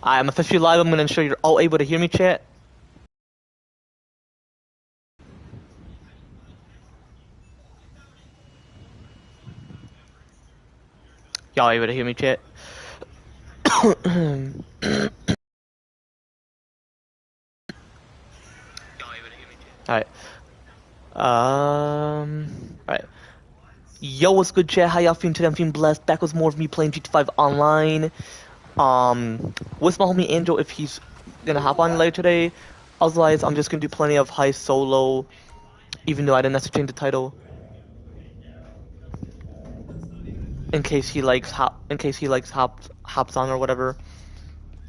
I'm officially live. I'm gonna ensure you're all able to hear me, chat. Y'all able to hear me, chat? Alright. Alright. Yo, what's good, chat? How y'all feeling today? I'm feeling blessed. Back with more of me playing GT5 online. With my homie Angel if he's gonna hop on later today. Otherwise, I'm just gonna do plenty of high solo, even though I didn't necessarily change the title. In case he likes hops on or whatever.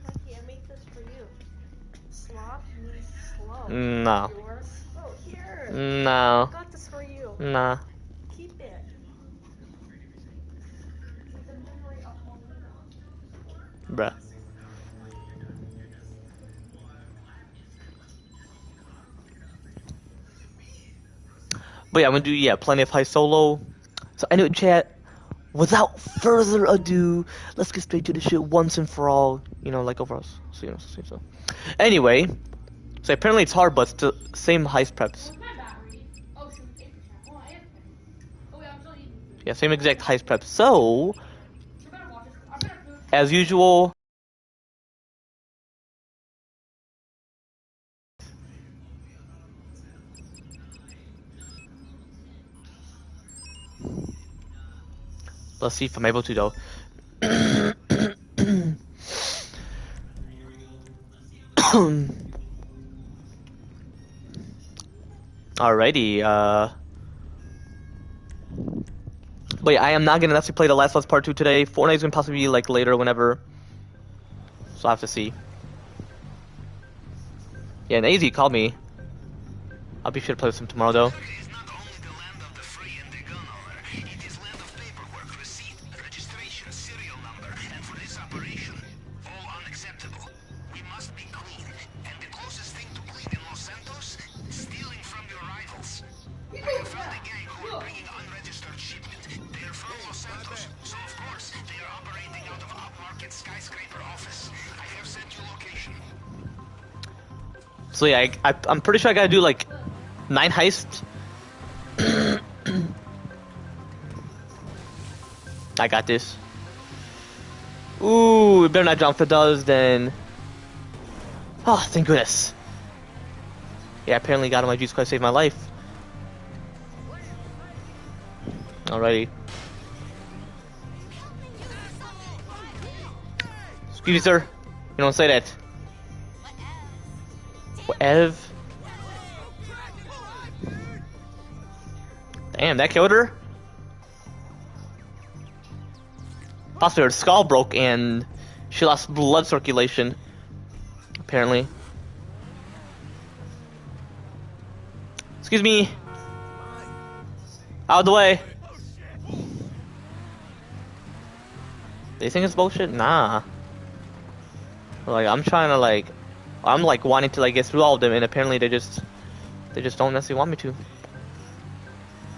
Lucky, I made this for you. Sloth means slow. No. Yours? Oh, here. No. I got this for you. Nah. Keep it. Bruh. But yeah, I'm gonna do plenty of high solo. So anyway, chat. Without further ado, let's get straight to the shit once and for all. You know, like overall. So. Anyway, so apparently it's hard, but it's the same heist preps. Yeah, same exact heist preps. So, as usual. Let's see if I'm able to though. Alrighty, but yeah, I am not gonna necessarily play The Last of Us Part 2 today. Fortnite's gonna possibly be like later, whenever. So I have to see. Yeah, and AZ called me. I'll be sure to play with him tomorrow though. So yeah, I'm pretty sure I gotta do like 9 heists. I got this. Ooh, it better not jump. If it does, then... Oh, thank goodness. Yeah, apparently God Almighty Jesus Christ saved my life. Alrighty. Excuse me, sir. You don't say that. Ev? Damn, that killed her? Possibly her skull broke and she lost blood circulation. Apparently. Excuse me. Out of the way. They think it's bullshit? Nah. Like, I'm trying to like... I'm like wanting to like get through all of them, and apparently they just don't necessarily want me to.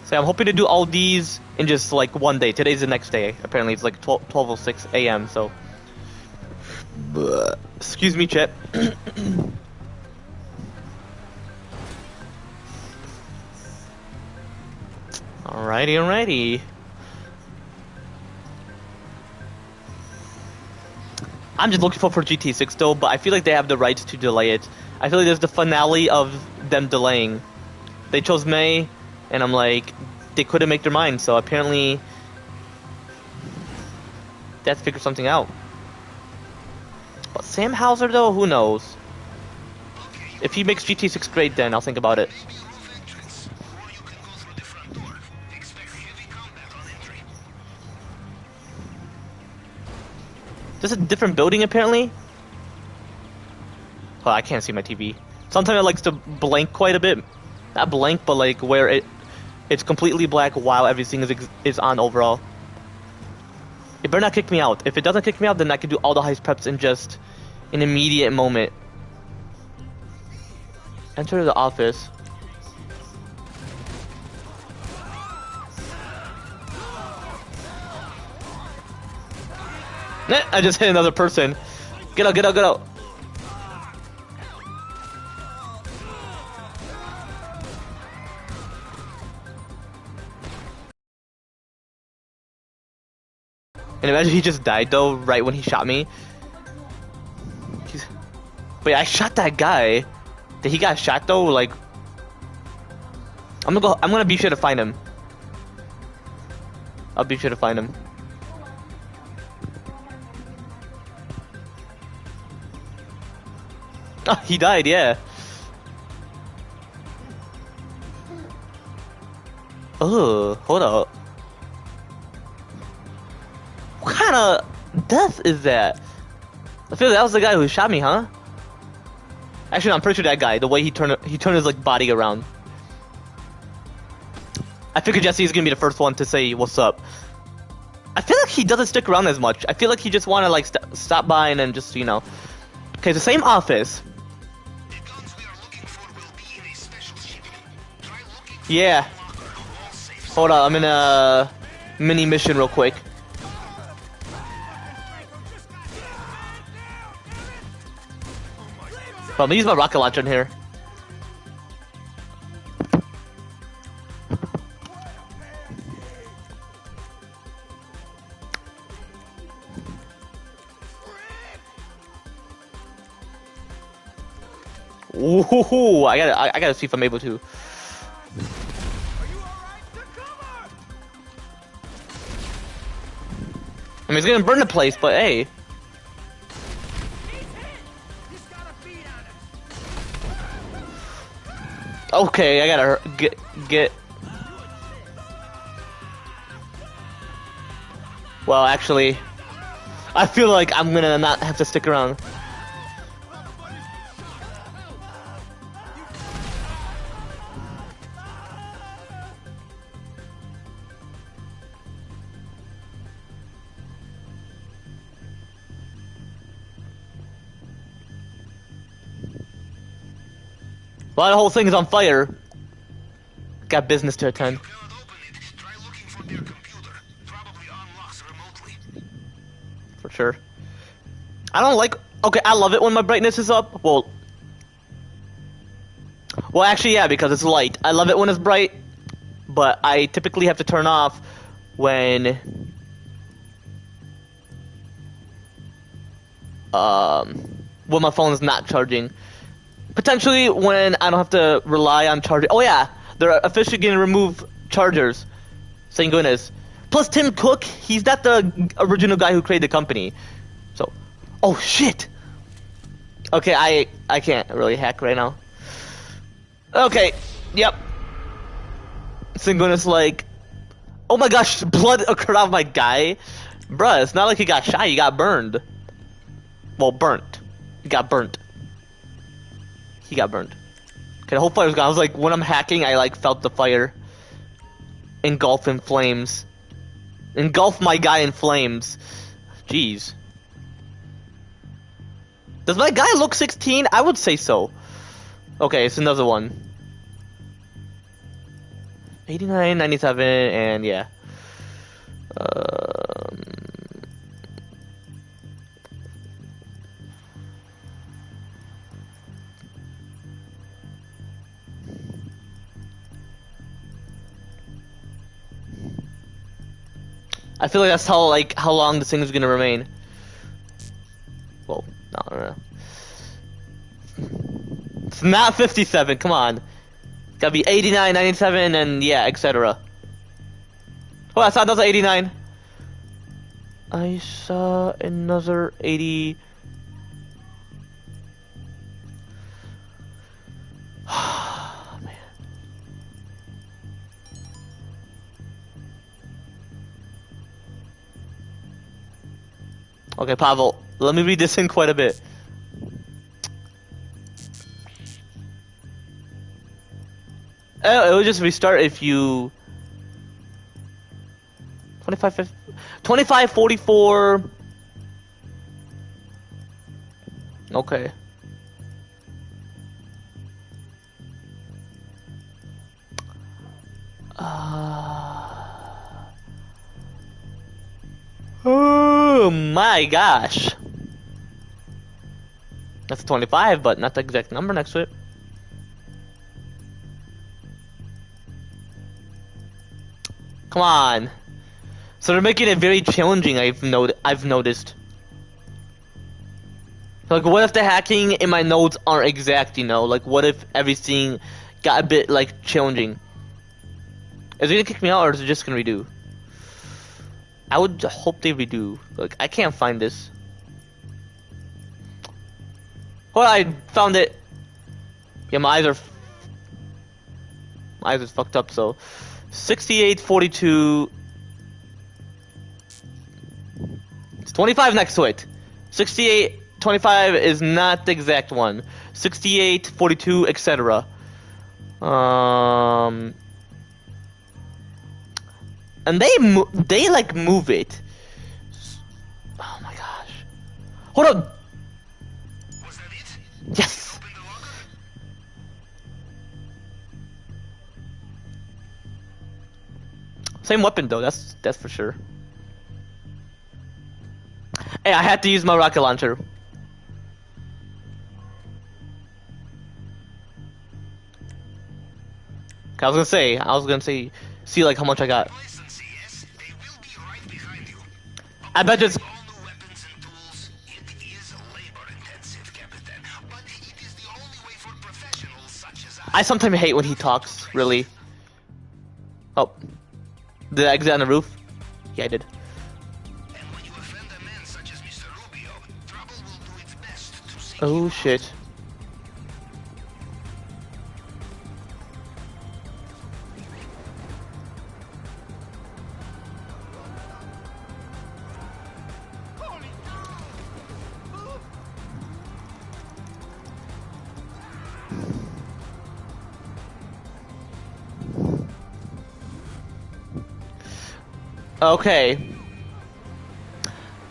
So I'm hoping to do all these in just like one day. Today's the next day. Apparently it's like 12:06 a.m. So, excuse me, chat. Alrighty. I'm just looking for GT6 though, but I feel like they have the right to delay it. I feel like there's the finale of them delaying. They chose May, and I'm like, they couldn't make their mind, so apparently they have to figure something out. But Sam Hauser though, who knows? If he makes GT6 great, then I'll think about it. This is a different building apparently. Oh, I can't see my TV. Sometimes it likes to blank quite a bit. Not blank, but like where it's completely black while everything is on overall. It better not kick me out. If it doesn't kick me out, then I can do all the heist preps in just an immediate moment. Enter the office. I just hit another person. Get out, get out, get out. And imagine he just died though, right when he shot me. Wait, I shot that guy. Did he got shot though? Like, I'm gonna be sure to find him. I'll be sure to find him. Oh, he died, yeah. Oh, hold up. What kind of death is that? I feel that was the guy who shot me, huh? Actually, no, I'm pretty sure that guy. The way he turned his like body around. I figured Jesse's gonna be the first one to say what's up. I feel like he doesn't stick around as much. I feel like he just wanna like stop by and then just, you know. Okay, the same office. Yeah. Hold on, I'm in a mini mission real quick. I'm gonna use my rocket launcher in here. Ooh, I gotta see if I'm able to. I mean, it's gonna burn the place, but hey. Okay, I gotta get. Well, actually, I feel like I'm gonna not have to stick around. Well, the whole thing is on fire. Got business to attend. For sure. I don't like... Okay, I love it when my brightness is up. Well, actually, yeah, because it's light. I love it when it's bright, but I typically have to turn off when... when my phone is not charging. Potentially when I don't have to rely on charging. Oh yeah, they're officially going to remove chargers. Thank goodness. Plus Tim Cook, he's not the original guy who created the company. So, oh shit. Okay, I can't really hack right now. Okay, yep. Thank goodness, like, oh my gosh, blood occurred off my guy. Bruh, it's not like he got shot, he got burned. Well, burnt. He got burnt. He got burned. Okay, the whole fire's gone. I was like, when I'm hacking, I like felt the fire engulf in flames. Engulf my guy in flames. Jeez. Does my guy look 16? I would say so. Okay, it's another one. 89, 97, and yeah. I feel like that's how long this thing is gonna remain. Well, no. It's not 57. Come on, it's gotta be 89, 97, and yeah, etc. Oh, I saw another 89. I saw another 80. Okay, Pavel, let me read this in quite a bit. It will just restart if you... 25, 44... Okay. Oh my gosh. That's 25, but not the exact number next to it. Come on. So they're making it very challenging, I've noticed. Like, what if the hacking in my nodes aren't exact, you know? Like, what if everything got a bit, like, challenging? Is it gonna kick me out, or is it just gonna redo? I would hope they redo. Like, I can't find this. Oh, I found it. Yeah, my eyes are fucked up, so 6842. It's 25 next to it. 6825 is not the exact one. 6842, etc. And they like move it. Oh my gosh. Hold on. Was that it? Yes. Open the locker? Same weapon though. That's for sure. Hey, I had to use my rocket launcher. I was gonna say, see like how much I got. Listen, CS, they will be right behind you. I bet it's. All new weapons and tools. It is labor-intensive, Captain, but it is the only way for professionals such as I sometimes hate when he talks. Really. Oh, did I exit on the roof? Yeah, I did. And when you offend a man such as Mr. Rubio, trouble will do its best to seek Oh you out. shit. Okay.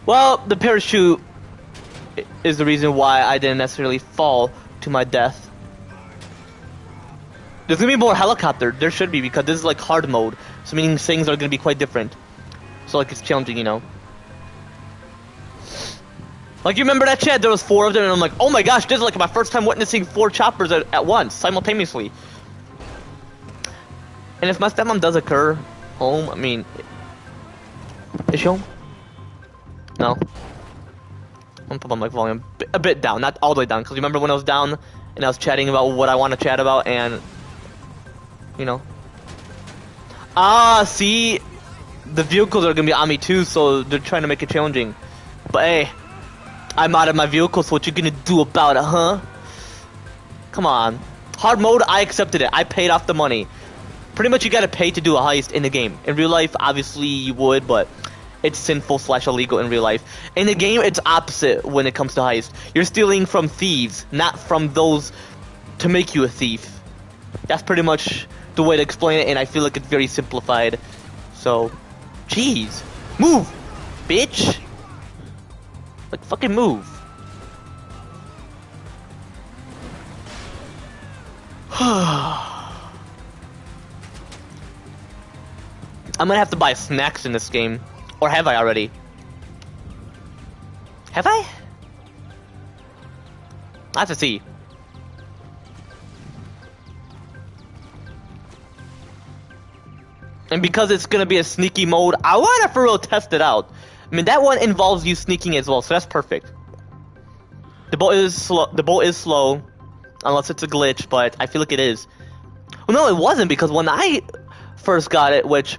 Well, the parachute is the reason why I didn't necessarily fall to my death. There's gonna be more helicopter. There should be, because this is like hard mode. So meaning things are gonna be quite different. So like it's challenging, you know. Like you remember that, Chad? There was 4 of them, and I'm like, oh my gosh, this is like my first time witnessing 4 choppers at once, simultaneously. And if my stepmom does occur home, I mean, is she home? No. I'm gonna put my volume a bit down, not all the way down, because remember when I was down and I was chatting about what I want to chat about, and you know. Ah, see, the vehicles are gonna be on me too, so they're trying to make it challenging. But hey, I'm out of my vehicle, so what you gonna do about it, huh? Come on. Hard mode, I accepted it. I paid off the money. Pretty much you gotta pay to do a heist in the game. In real life, obviously you would, but it's sinful / illegal in real life. In the game, it's opposite when it comes to heist. You're stealing from thieves, not from those to make you a thief. That's pretty much the way to explain it, and I feel like it's very simplified. So, jeez. Move, bitch! Like, fucking move. I'm gonna have to buy snacks in this game. Or have I already? Have I? I have to see. And because it's gonna be a sneaky mode, I wanna for real test it out. I mean, that one involves you sneaking as well, so that's perfect. The boat is slow, unless it's a glitch, but I feel like it is. Well, no, it wasn't, because when I first got it, which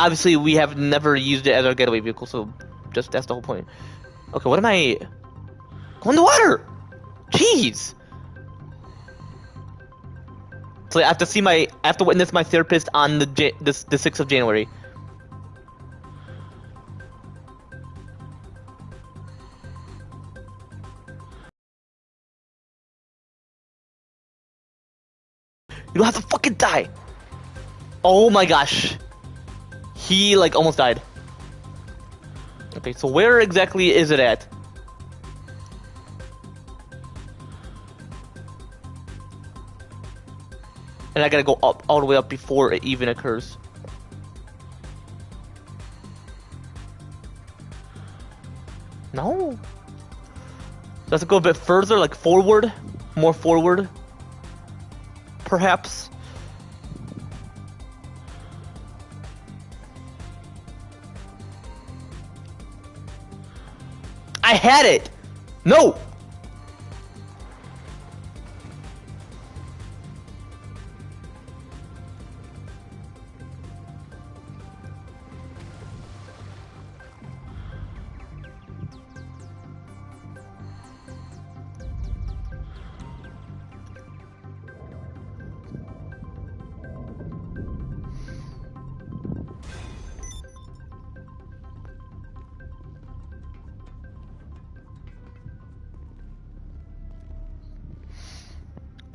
obviously we have never used it as our getaway vehicle, so just that's the whole point. Okay, what am I? Go in the water! Jeez! So I have to witness my therapist on the 6th of January. You don't have to fucking die! Oh my gosh. He, like, almost died. Okay, so where exactly is it at? And I gotta go up, all the way up before it even occurs. No. Does it go a bit further, like forward? More forward? Perhaps? I had it! No!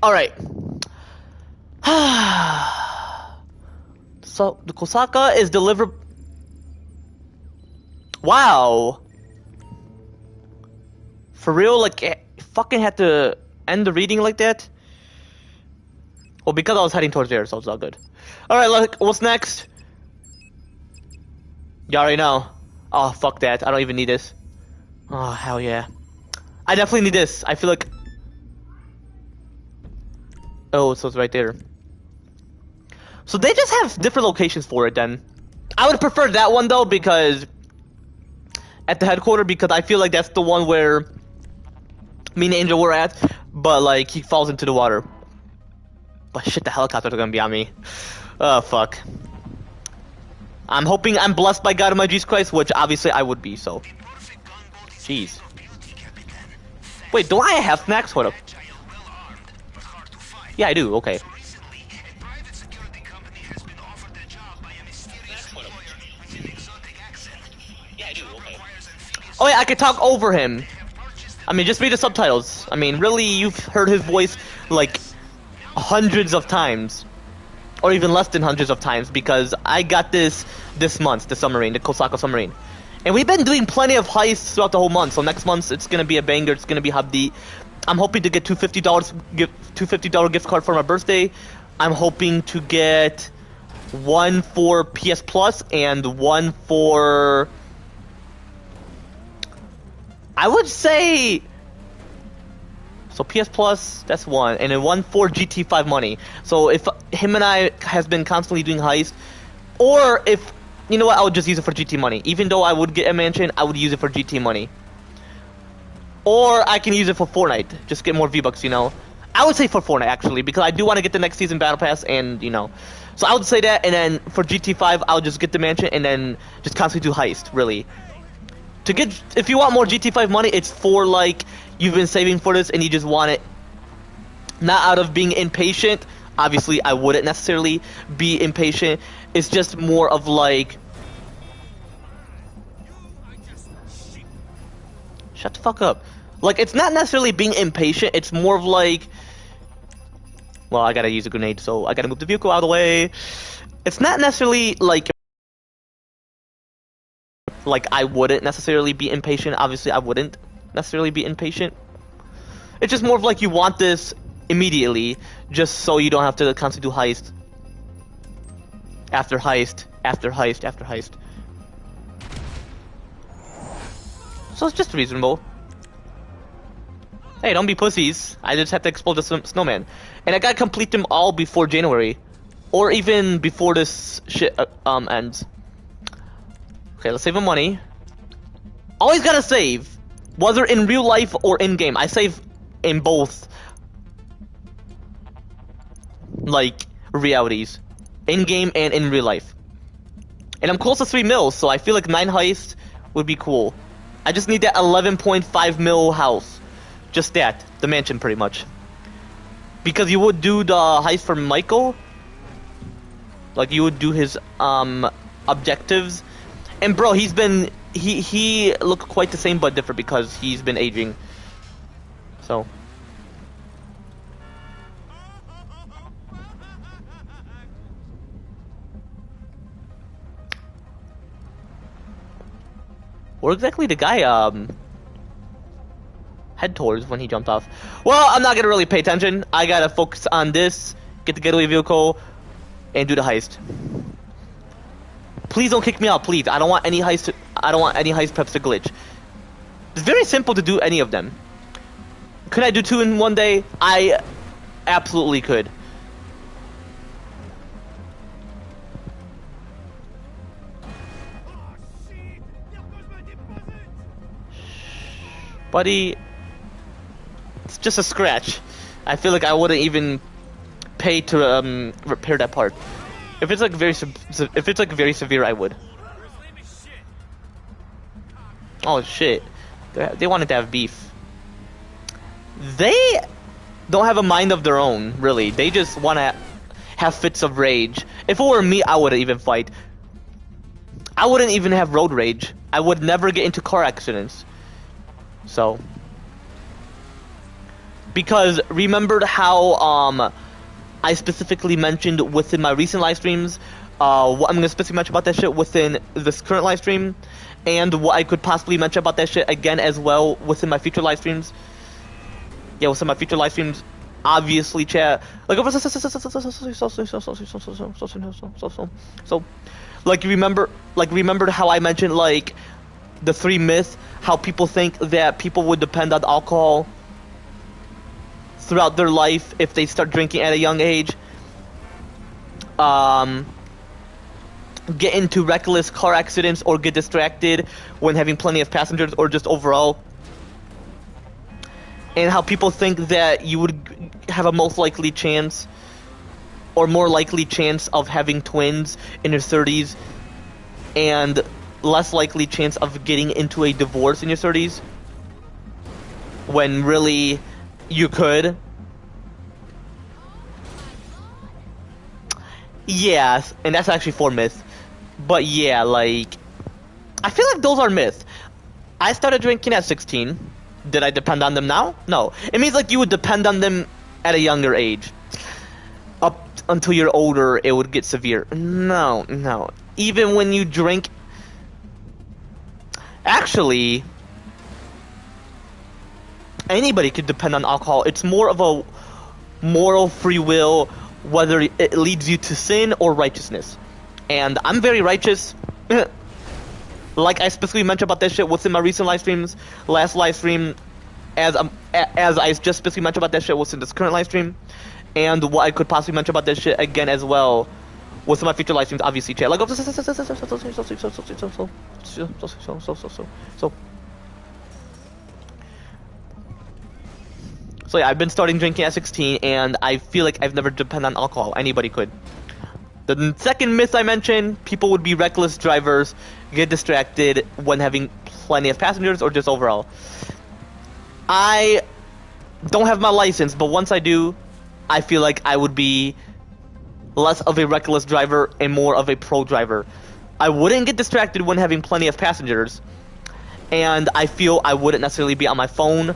Alright. So, the Kosaka is delivered... Wow! For real? Like, fucking had to end the reading like that? Well, because I was heading towards there, so it's all good. Alright, look, what's next? You already know. Oh, fuck that. I don't even need this. Oh, hell yeah. I definitely need this. I feel like... Oh, so it's right there. So they just have different locations for it then. I would prefer that one though, because... At the headquarters, because I feel like that's the one where... Me and Angel were at, but like, he falls into the water. But shit, the helicopters are gonna be on me. Oh, fuck. I'm hoping I'm blessed by God and my Jesus Christ, which obviously I would be, so... Jeez. Wait, do I have snacks? Hold up. Yeah, I do, okay. Oh yeah, I could talk over him. I mean, just read the subtitles. I mean, really, you've heard his voice, like, hundreds of times. Or even less than hundreds of times, because I got this month, the submarine, the Kosaka submarine. And we've been doing plenty of heists throughout the whole month, so next month it's gonna be a banger, it's gonna be Habdi. I'm hoping to get $250 gift card for my birthday. I'm hoping to get one for PS Plus and one for... I would say... So PS Plus, that's one, and then one for GT5 money. So if him and I has been constantly doing heists, or if... You know what, I would just use it for GT money. Even though I would get a mansion, I would use it for GT money. Or I can use it for Fortnite, just get more V-Bucks, you know. I would say for Fortnite, actually, because I do want to get the next season Battle Pass, and, you know. So I would say that, and then for GT5, I'll just get the mansion, and then just constantly do heist, really. To get, if you want more GT5 money, it's for, like, you've been saving for this, and you just want it, not out of being impatient. Obviously, I wouldn't necessarily be impatient. It's just more of, like... Shut the fuck up. Like, it's not necessarily being impatient, it's more of like... Well, I gotta use a grenade, so I gotta move the vehicle out of the way. It's not necessarily like... Like, I wouldn't necessarily be impatient. Obviously, I wouldn't necessarily be impatient. It's just more of like you want this immediately, just so you don't have to constantly do heist. After heist, after heist, after heist. So it's just reasonable. Hey, don't be pussies. I just have to explode the snowman. And I gotta complete them all before January. Or even before this shit ends. Okay, let's save my money. Always gotta save. Whether in real life or in-game. I save in both. Like, realities. In-game and in real life. And I'm close to 3 mils, so I feel like 9 heists would be cool. I just need that 11.5 mil house. Just that. The mansion, pretty much. Because you would do the heist for Michael. Like, you would do his, objectives. And bro, he's been... He looked quite the same but different because he's been aging. So... Where exactly the guy, head towards when he jumped off? Well, I'm not gonna really pay attention. I gotta focus on this, get the getaway vehicle, and do the heist. Please don't kick me out, please. I don't want any heist preps to glitch. It's very simple to do any of them. Could I do 2 in one day? I absolutely could. Buddy, it's just a scratch. I feel like I wouldn't even pay to repair that part. If it's like very severe, I would. Oh shit! They wanted to have beef. They don't have a mind of their own, really. They just want to have fits of rage. If it were me, I wouldn't even fight. I wouldn't even have road rage. I would never get into car accidents. So, because remembered how I specifically mentioned within my recent live streams, what I'm gonna specifically mention about that shit within this current live stream, and what I could possibly mention about that shit again as well within my future live streams. Yeah, within my future live streams, obviously, chat. Like, so, like remembered how I mentioned like the 3 myths, how people think that people would depend on alcohol throughout their life if they start drinking at a young age. Get into reckless car accidents or get distracted when having plenty of passengers or just overall. And how people think that you would have a most likely chance or more likely chance of having twins in your 30s and less likely chance of getting into a divorce in your 30s when really you could. Yeah, and that's actually 4 myths. But yeah, like, I feel like those are myths. I started drinking at 16. Did I depend on them now? No. It means like you would depend on them at a younger age. Up until you're older, it would get severe. No. Even when you drink... Actually, anybody could depend on alcohol. It's more of a moral free will, whether it leads you to sin or righteousness. And I'm very righteous. Like I specifically mentioned about that shit within my recent live streams, last live stream, as I just specifically mentioned about that shit within this current live stream, and what I could possibly mention about that shit again as well within my future live streams, obviously, chat. Like, so yeah, I've been starting drinking at 16, and I feel like I've never depended on alcohol. Anybody could. The second myth I mentioned, people would be reckless drivers, get distracted when having plenty of passengers or just overall. I don't have my license, but once I do, I feel like I would be less of a reckless driver and more of a pro driver. I wouldn't get distracted when having plenty of passengers, and I feel I wouldn't necessarily be on my phone,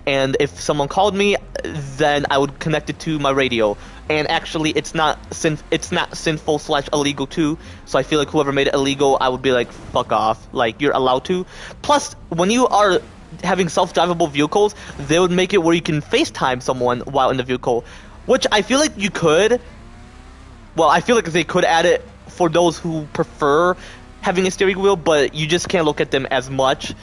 and if someone called me, then I would connect it to my radio. And actually, it's not sinful / illegal too. So I feel like whoever made it illegal, I would be like, fuck off. Like, you're allowed to. Plus, when you are having self-drivable vehicles, they would make it where you can FaceTime someone while in the vehicle, which I feel like you could. Well, I feel like they could add it for those who prefer having a steering wheel, but you just can't look at them as much.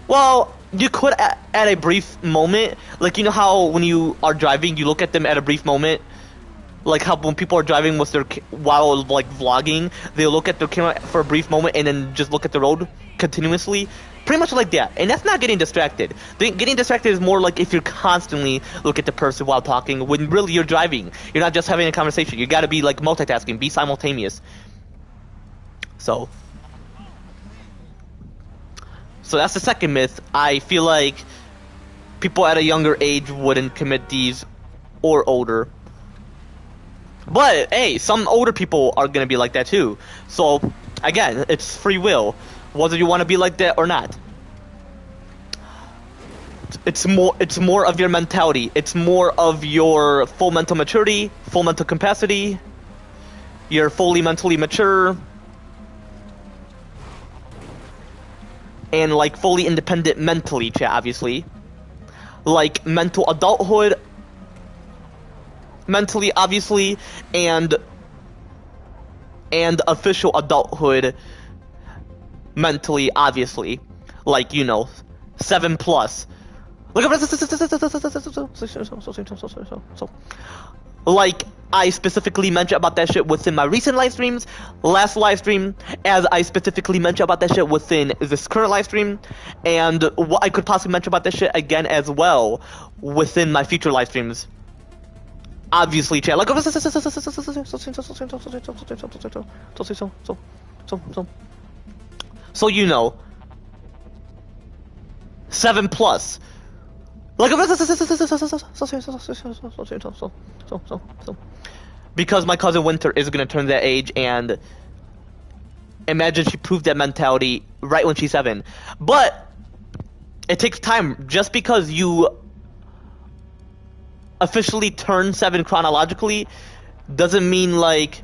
Well, you could at a brief moment, like, you know how when you are driving, you look at them at a brief moment, like how when people are driving with their while like vlogging, they look at their camera for a brief moment and then just look at the road continuously, pretty much like that. And that's not getting distracted. Getting distracted is more like if you're constantly look at the person while talking, when really you're driving. You're not just having a conversation. You got to be like multitasking, be simultaneous. So that's the second myth. I feel like people at a younger age wouldn't commit these, or older. But hey, some older people are gonna be like that too. So again, it's free will, whether you want to be like that or not. It's more of your mentality. It's more of your full mental maturity, full mental capacity. You're fully mentally mature. And like fully independent mentally, chat, obviously. Like mental adulthood, mentally, obviously, and official adulthood, mentally, obviously. Like, you know, 7+. Like I specifically mentioned about that shit within my recent live streams, last live stream, as I specifically mentioned about that shit within this current live stream, and what I could possibly mention about that shit again as well within my future live streams. Obviously, chat. Like, so you know, 7+. Like, because my cousin Winter is gonna turn that age, and imagine she proved that mentality right when she's 7. But it takes time. Just because you officially turn 7 chronologically doesn't mean like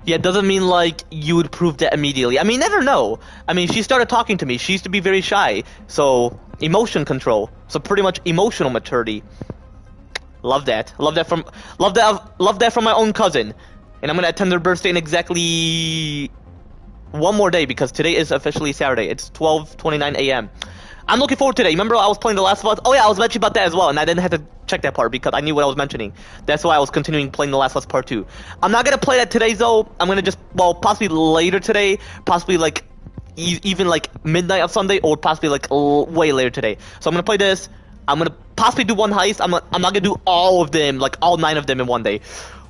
yeah, it doesn't mean like you would prove that immediately. I mean, never know. I mean, she started talking to me. She used to be very shy. So, emotion control. So pretty much emotional maturity. Love that. Love that from my own cousin. And I'm gonna attend her birthday in exactly one more day because today is officially Saturday. It's 12:29 a.m. I'm looking forward to today. Remember I was playing The Last of Us? Oh yeah, I was mentioning about that as well, and I didn't have to check that part because I knew what I was mentioning. That's why I was continuing playing The Last of Us Part 2. I'm not gonna play that today though. I'm gonna just, well, possibly later today, possibly like even like midnight of Sunday, or possibly like way later today. So I'm gonna play this. I'm gonna possibly do one heist. I'm not gonna do all of them, like all 9 of them in one day.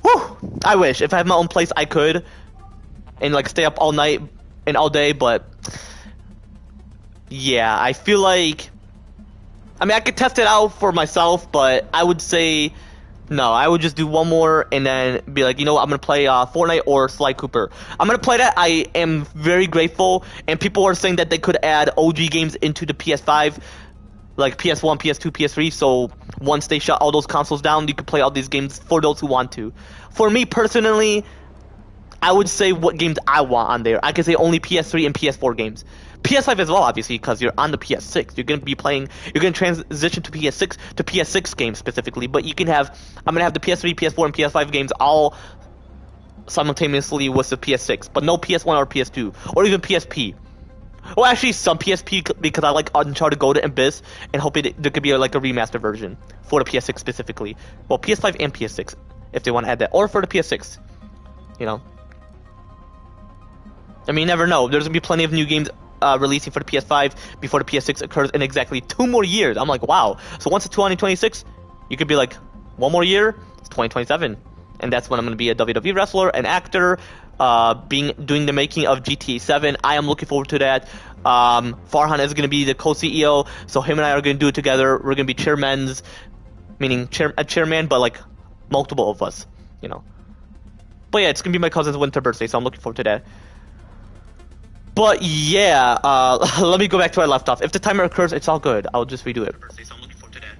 Whew! I wish. If I had my own place, I could, and like stay up all night and all day, but yeah, I feel like, I mean, I could test it out for myself, but I would say no. I would just do one more and then be like, you know what, I'm gonna play Fortnite or Sly Cooper. I'm gonna play that. I am very grateful, and people are saying that they could add OG games into the PS5, like PS1, PS2, PS3, so once they shut all those consoles down, you could play all these games for those who want to. For me personally, I would say what games I want on there. I could say only PS3 and PS4 games. PS5 as well, obviously, because you're on the PS6. You're gonna transition to PS6 games specifically, but I'm gonna have the PS3, PS4, and PS5 games all simultaneously with the PS6, but no PS1 or PS2, or even PSP. Well, actually, some PSP, because I like Uncharted Golden Abyss, and hoping there could be like a remaster version for the PS6 specifically. Well, PS5 and PS6, if they want to add that, or for the PS6, you know. I mean, you never know. There's gonna be plenty of new games releasing for the PS5 before the PS6 occurs in exactly 2 more years. I'm like, wow. So once it's 2026, you could be like, 1 more year, it's 2027, and that's when I'm gonna be a WWE wrestler, an actor, doing the making of GTA 7. I am looking forward to that. Farhan is gonna be the co-CEO, so him and I are gonna do it together. We're gonna be chairmans, meaning a chairman, but like multiple of us, you know. But yeah, it's gonna be my cousin's winter birthday, so I'm looking forward to that. But yeah, let me go back to where I left off. If the timer occurs, it's all good. I'll just redo it. So I'm looking forward to that.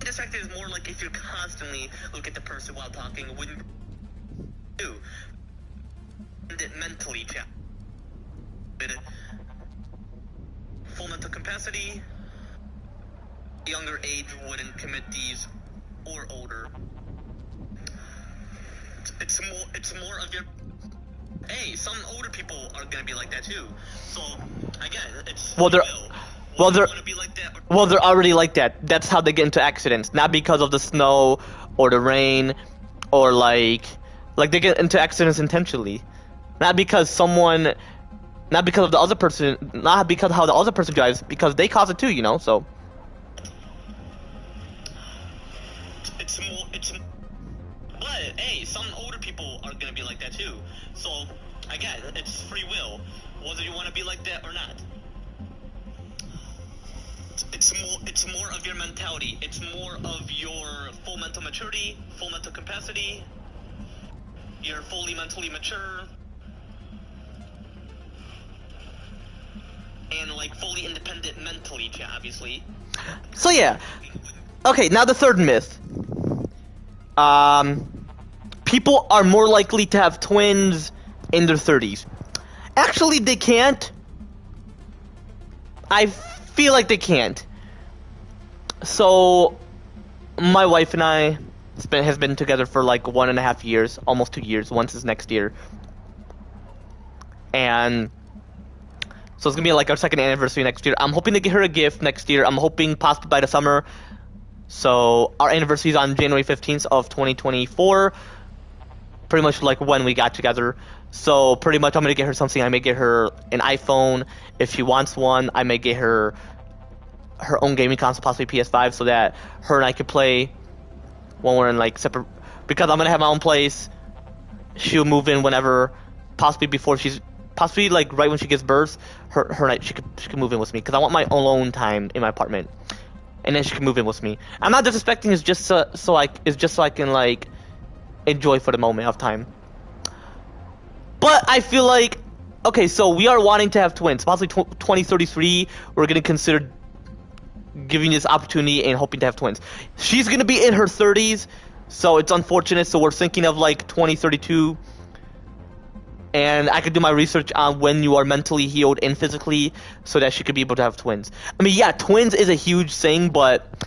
This fact is more like if you constantly look at the person while talking, wouldn't do. And it mentally, chat. Full mental capacity. Younger age wouldn't commit these, or older. It's more of your. Hey, some older people are gonna be like that too. So again, it's they're already like that. That's how they get into accidents, not because of the snow or the rain, or like they get into accidents intentionally, not because of the other person, not because of how the other person drives, because they cause it too, you know. So. But hey, some older people are gonna be like that too. So again, it's free will, whether you want to be like that or not. It's more of your mentality. It's more of your full mental maturity, full mental capacity. You're fully mentally mature, and like fully independent mentally, obviously. So yeah. Okay, now the third myth. People are more likely to have twins in their 30s. Actually, they can't. I feel like they can't. So, my wife and I has been together for like 1.5 years, almost 2 years. Once is next year, and so it's gonna be like our second anniversary next year. I'm hoping to get her a gift next year. I'm hoping possibly by the summer. So our anniversary is on January 15th of 2024. Pretty much like when we got together. So pretty much I'm gonna get her something. I may get her an iPhone if she wants one. I may get her own gaming console, possibly PS5, so that her and I could play when we're in like separate. Because I'm gonna have my own place. She'll move in whenever, possibly before possibly like right when she gives birth. Her and I, she could move in with me because I want my alone time in my apartment, and then she can move in with me. I'm not disrespecting. It's just so I can like enjoy for the moment of time. But I feel like, okay, so we are wanting to have twins. Possibly 2033, we're going to consider giving this opportunity and hoping to have twins. She's going to be in her 30s, so it's unfortunate. So we're thinking of like 2032. And I could do my research on when you are mentally healed and physically so that she could be able to have twins. I mean, yeah, twins is a huge thing, but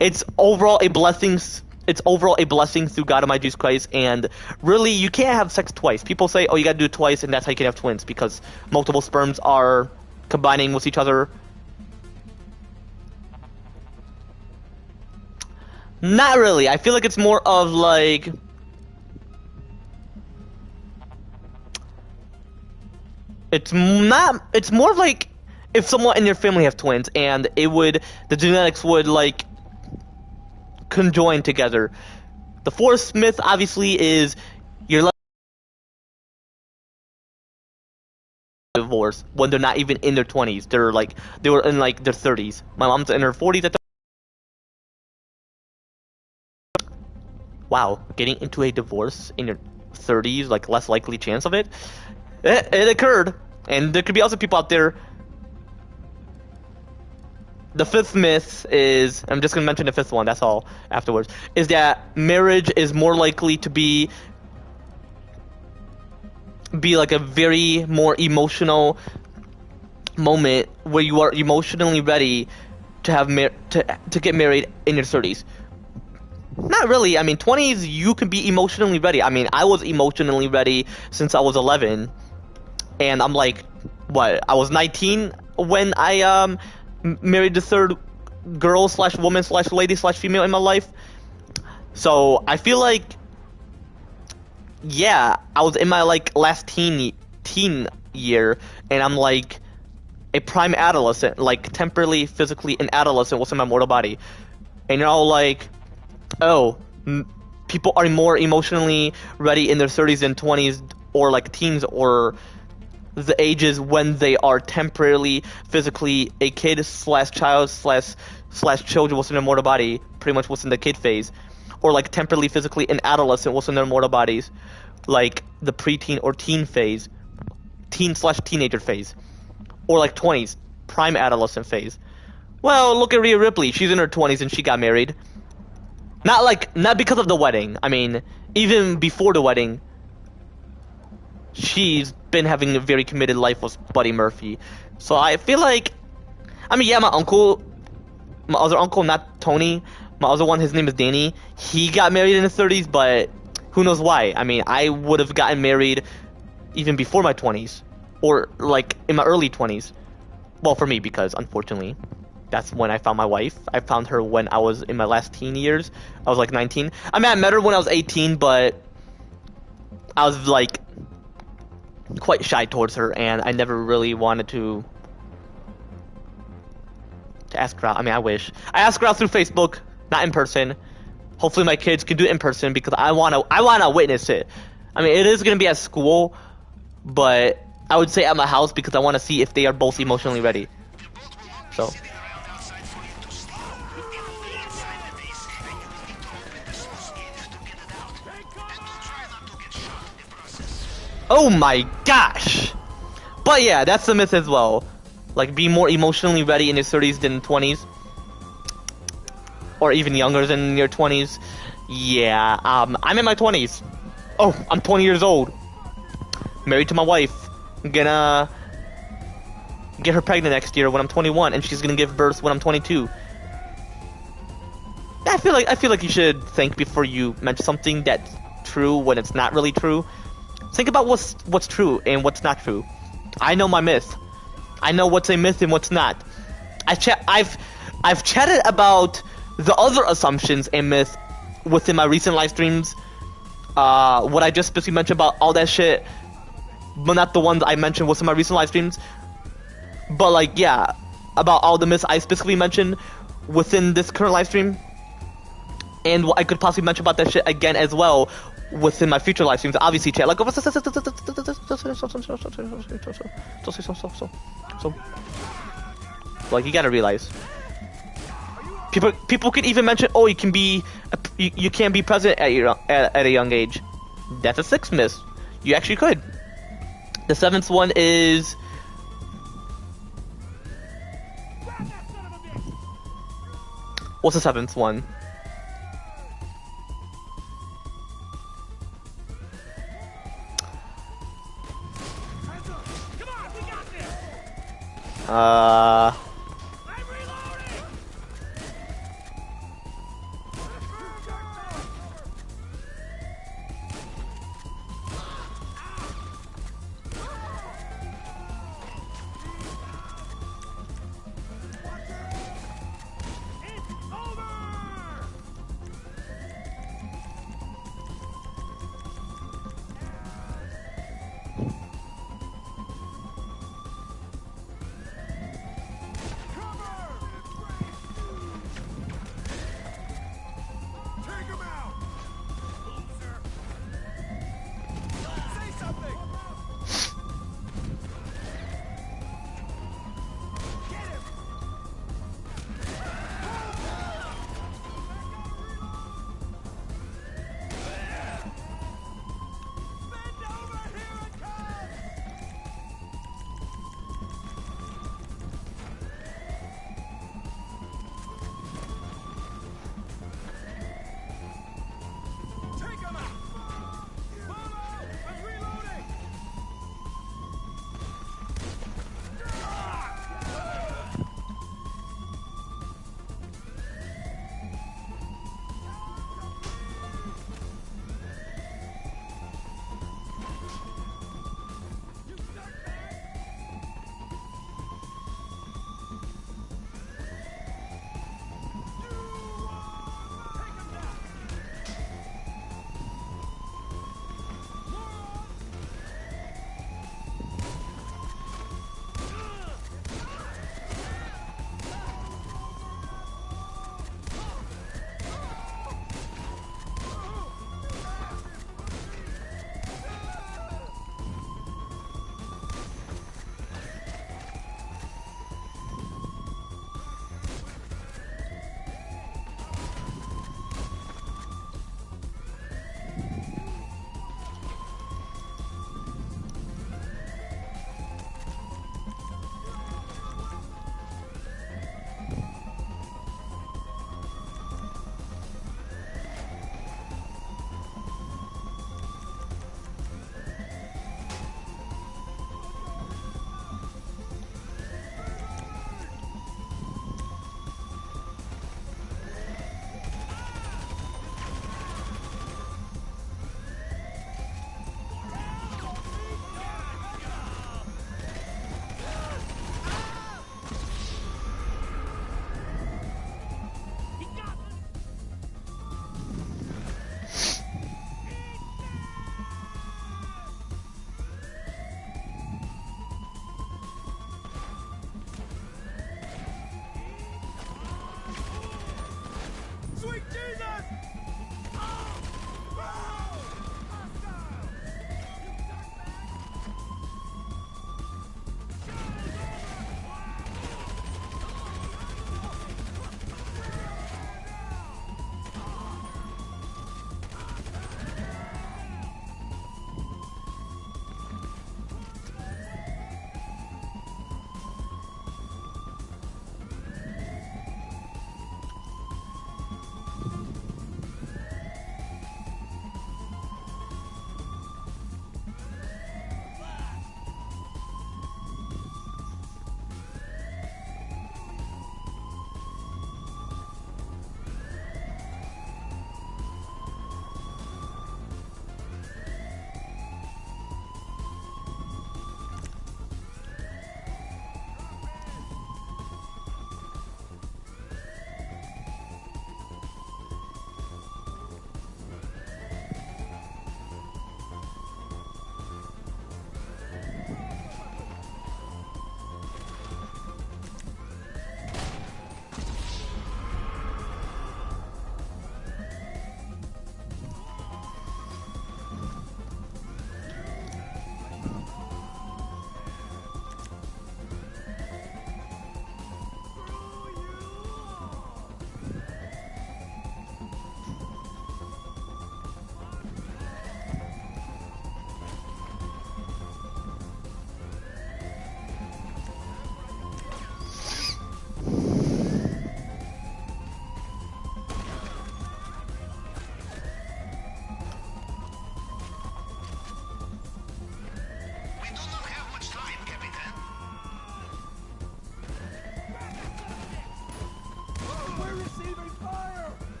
it's overall a blessing. It's overall a blessing through God Almighty Jesus Christ, and really, you can't have sex twice. People say, oh, you gotta do it twice, and that's how you can have twins, because multiple sperms are combining with each other. Not really. I feel like it's more of like... It's more of like if someone in your family have twins, and the genetics would like conjoin together. The fourth myth, obviously, is you're divorce when they're not even in their 20s. They were in like their 30s. My mom's in her 40s. Wow, getting into a divorce in your 30s, like less likely chance of it. It occurred, and there could be also people out there. The fifth myth is, I'm just going to mention the fifth one, that's all, afterwards, is that marriage is more likely to be like a very more emotional moment where you are emotionally ready to have to get married in your 30s. Not really. I mean, 20s, you can be emotionally ready. I mean, I was emotionally ready since I was 11, and I'm like, what, I was 19 when I, married the third girl / woman / lady / female in my life. So I feel like, yeah, I was in my like last teen year, and I'm like a prime adolescent, like temporarily, physically an adolescent within my mortal body. And you're all like, oh, people are more emotionally ready in their 30s and 20s, or like teens, or the ages when they are temporarily, physically a kid / child / children within their mortal body, pretty much within the kid phase, or like temporarily, physically an adolescent within their mortal bodies, like the preteen or teen phase, teen / teenager phase, or like 20s, prime adolescent phase. Well, look at Rhea Ripley. She's in her 20s and she got married. Not because of the wedding. I mean, even before the wedding, she's been having a very committed life with Buddy Murphy. So I feel like, I mean, yeah, my other uncle, not Tony, my other one, his name is Danny, he got married in his 30s, but who knows why. I mean, I would have gotten married even before my 20s, or like in my early 20s. Well, for me, because unfortunately, that's when I found my wife. I found her when I was in my last teen years. I was like 19. I mean, I met her when I was 18, but I was like quite shy towards her, and I never really wanted to ask her out. I mean, I wish. I asked her out through Facebook, not in person. Hopefully my kids can do it in person, because I wanna witness it. I mean, it is gonna be at school, but I would say at my house, because I want to see if they are both emotionally ready. So. Oh my gosh! But yeah, that's the myth as well. Like, be more emotionally ready in your 30s than 20s. Or even younger than your 20s. Yeah, I'm in my 20s. Oh, I'm 20 years old. Married to my wife. gonna get her pregnant next year when I'm 21, and she's gonna give birth when I'm 22. I feel like you should think before you mention something that's true when it's not really true. Think about what's true and what's not true. I know my myth. I know what's a myth and what's not. I've chatted about the other assumptions and myths within my recent live streams. What I just specifically mentioned about all that shit, but not the ones I mentioned within my recent live streams. But like, yeah, about all the myths I specifically mentioned within this current live stream, and what I could possibly mention about that shit again as well within my future live streams. Obviously, chat like, like you gotta realize, people can even mention, oh, you can be president at a young age. That's a sixth myth. You actually could. The seventh one is. What's the seventh one?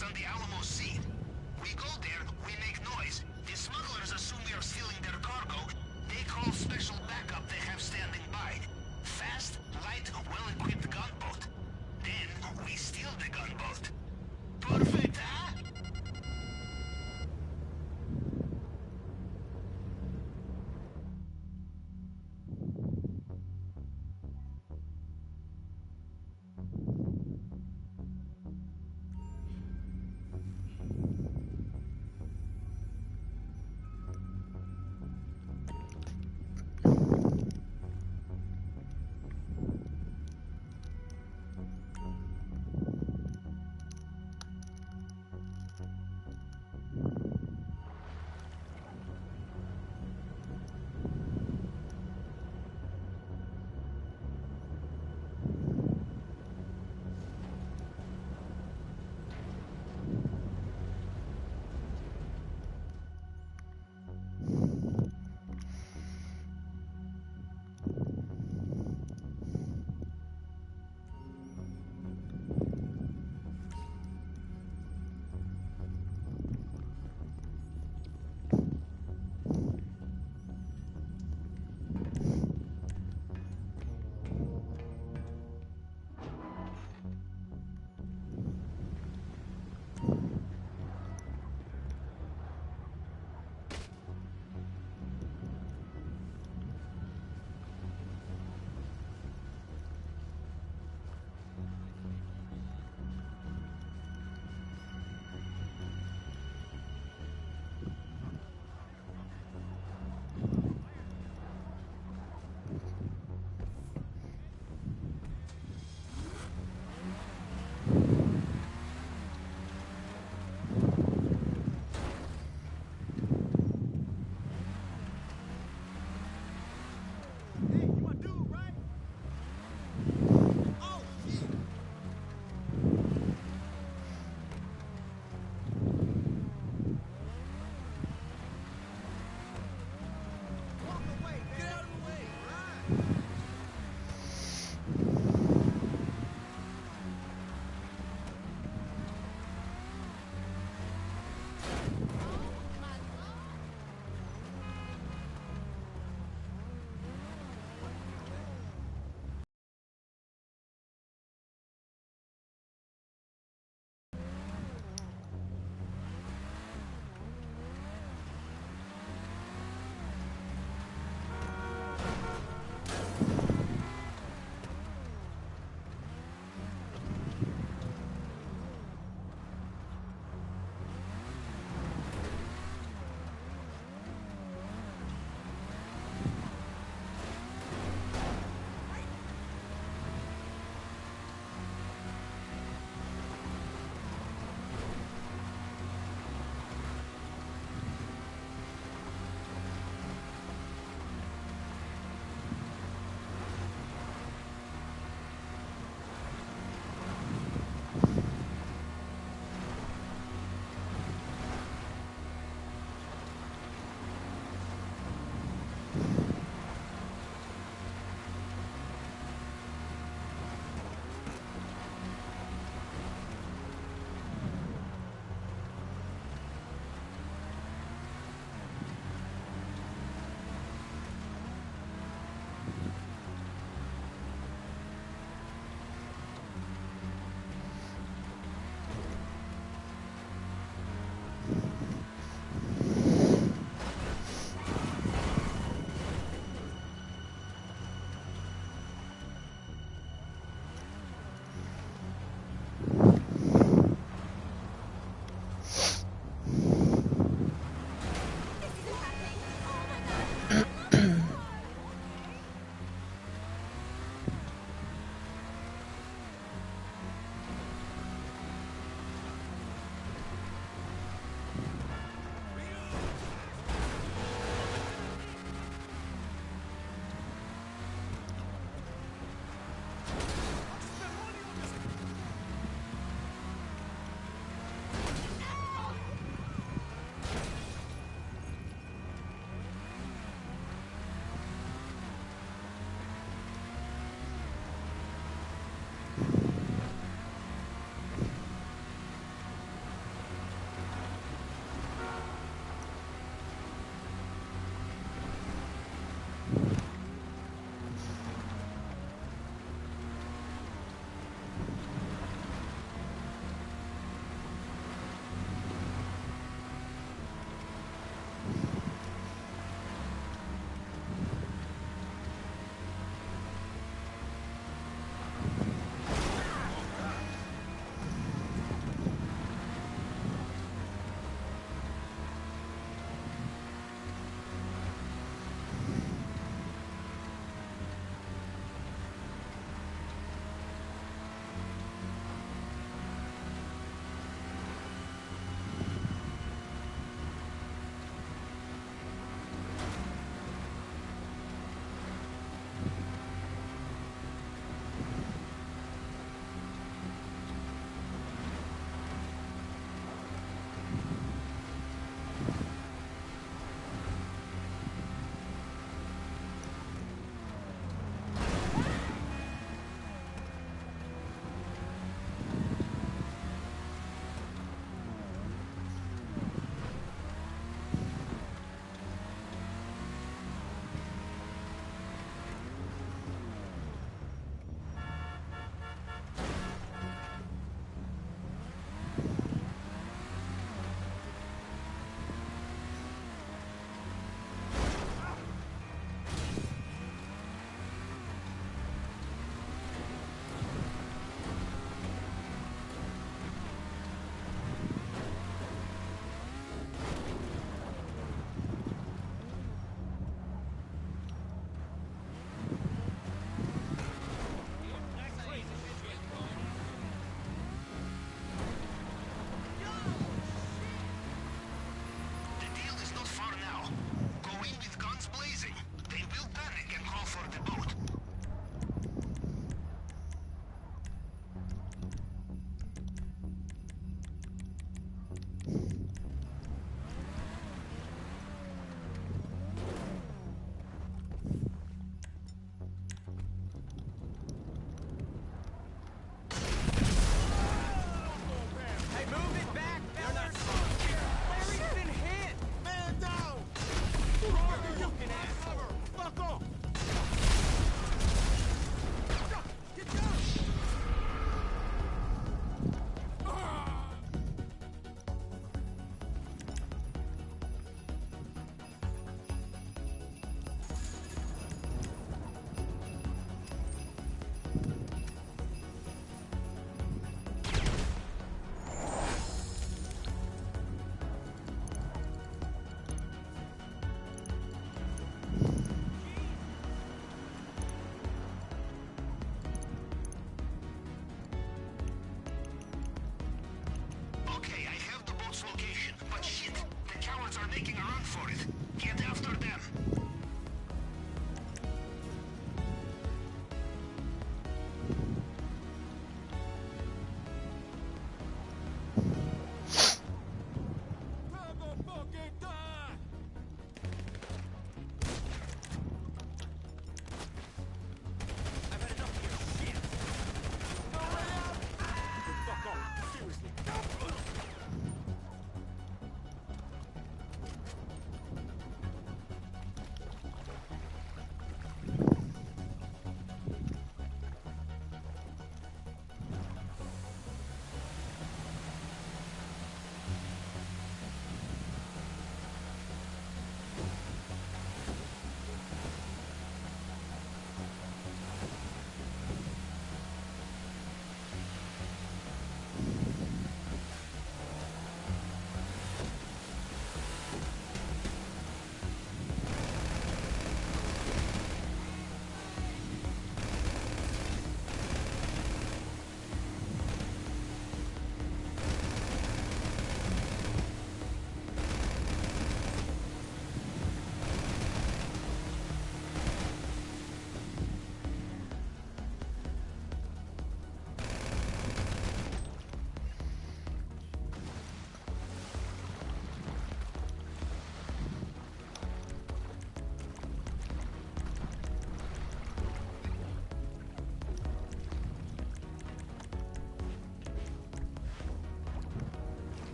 is on the Alamo Sea. We go there, we make noise. The smugglers assume we are stealing their cargo. They call special backup they have standing by. Fast, light, well-equipped gunboat. Then we steal the gunboat. Perfect, huh?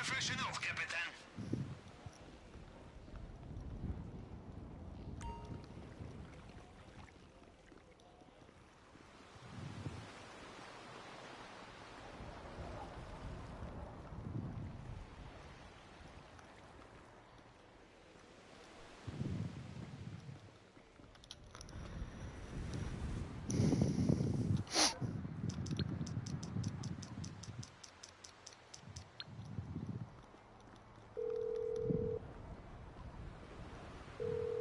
freshen up, Capitan.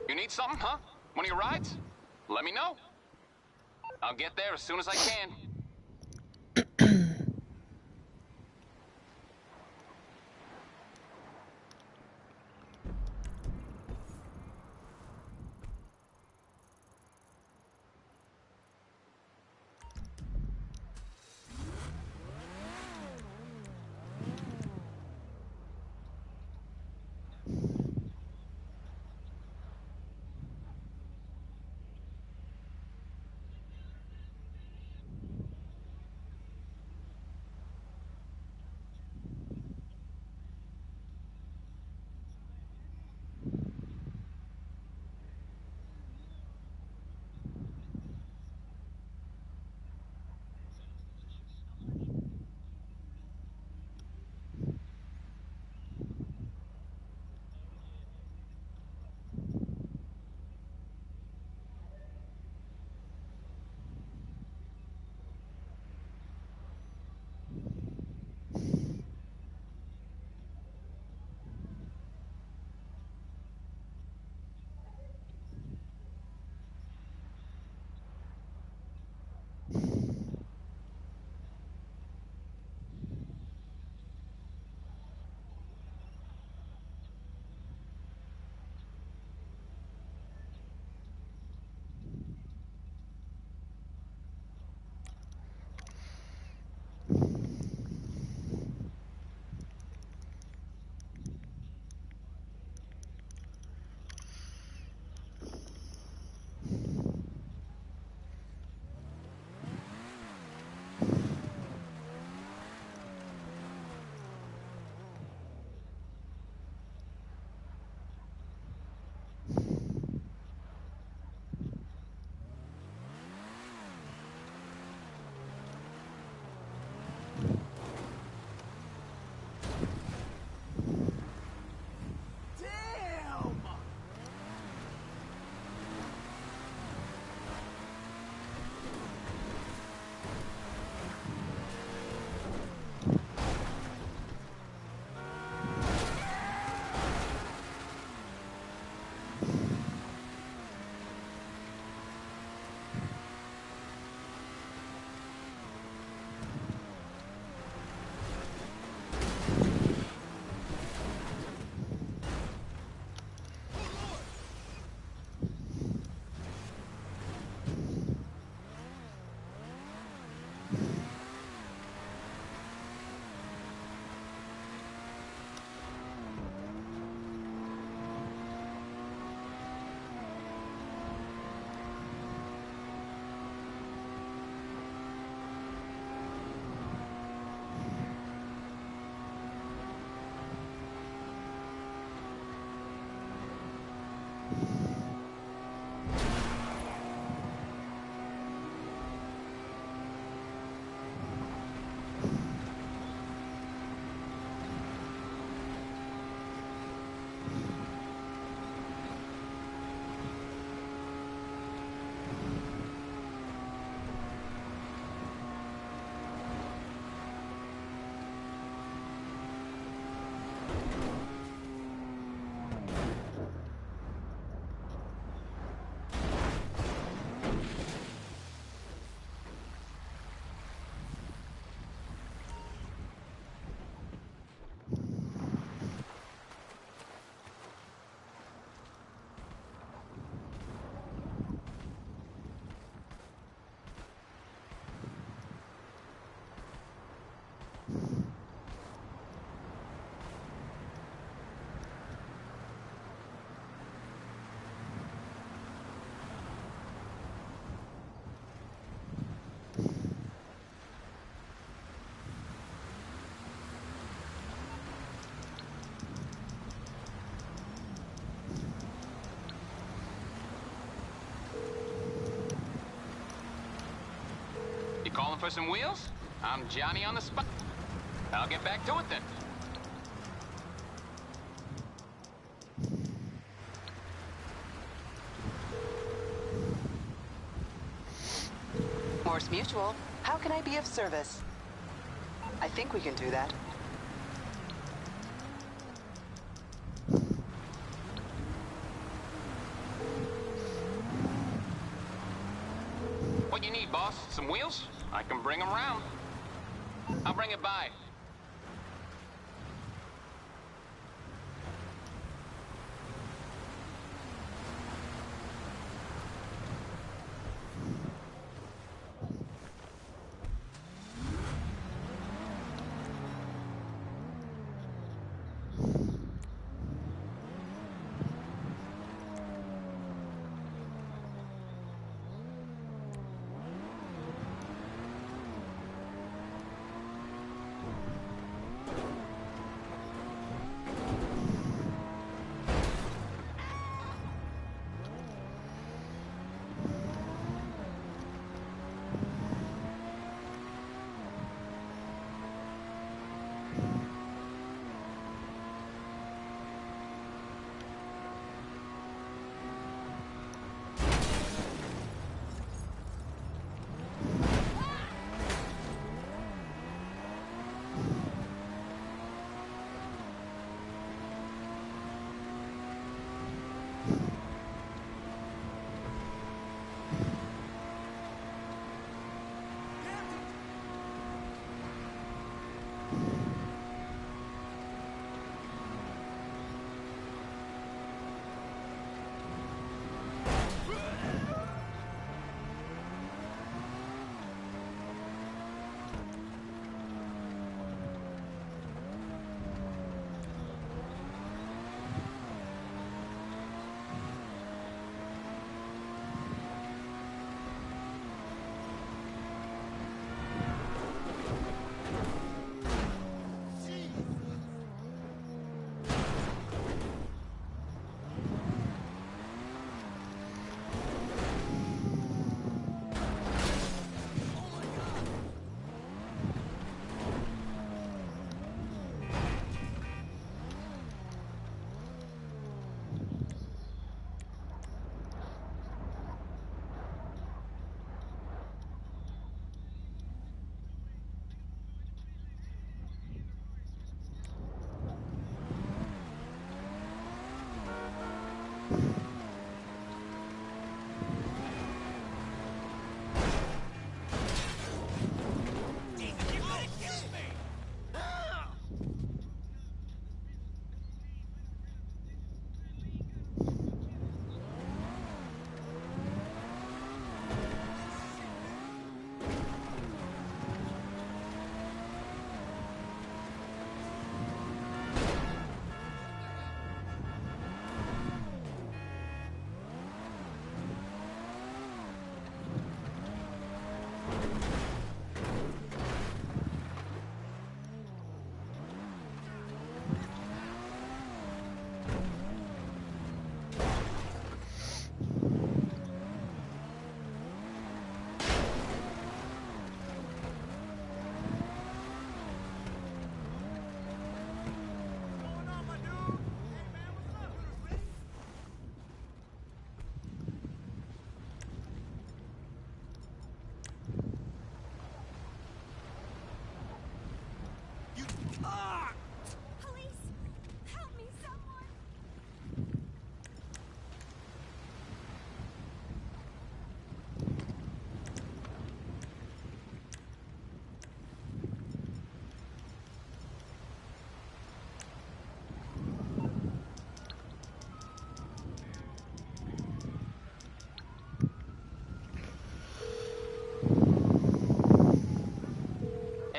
You need something, huh? One of your rides? Let me know. I'll get there as soon as I can. for some wheels? I'm Johnny on the spot. I'll get back to it then. Morse Mutual, how can I be of service? I think we can do that. What you need, boss? Some wheels? I can bring them round. I'll bring it by.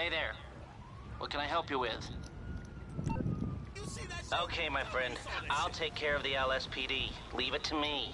Hey there. What can I help you with? Okay, my friend. I'll take care of the LSPD. Leave it to me.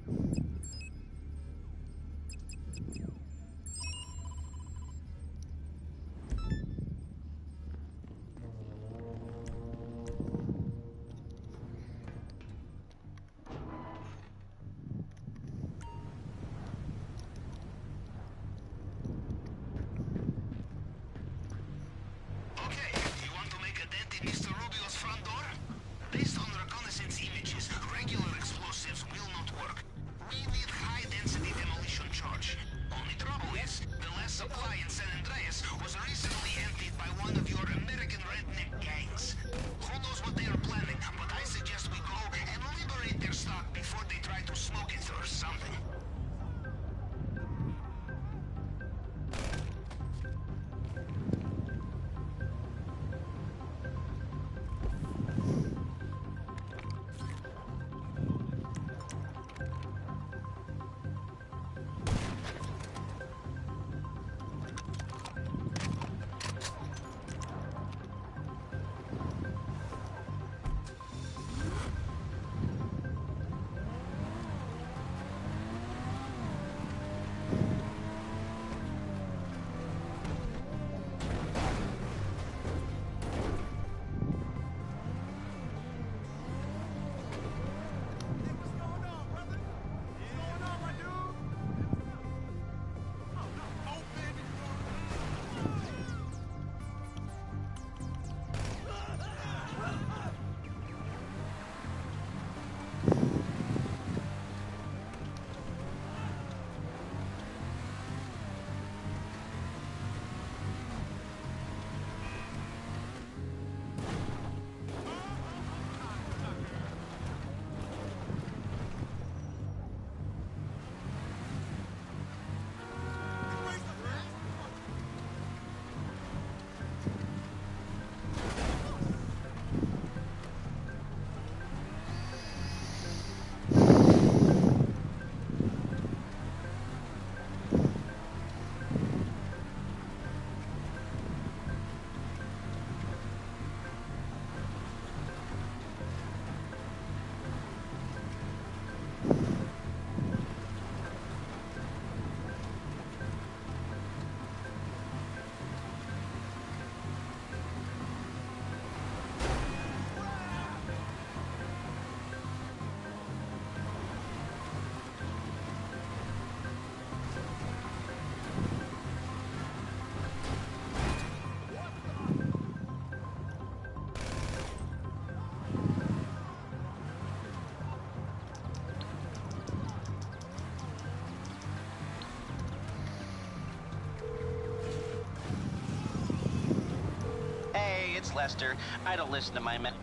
Okay, you want to make a dent in Mr. Rubio's front door? Based on reconnaissance images, regular explosives will not work. We need high-density demolition charge. Only trouble is, the last supply in San Andreas was recently emptied by one of your American redneck gangs. Who knows what they are planning, but I suggest we go and liberate their stock before they try to smoke it or something. It's Lester. I don't listen to my men.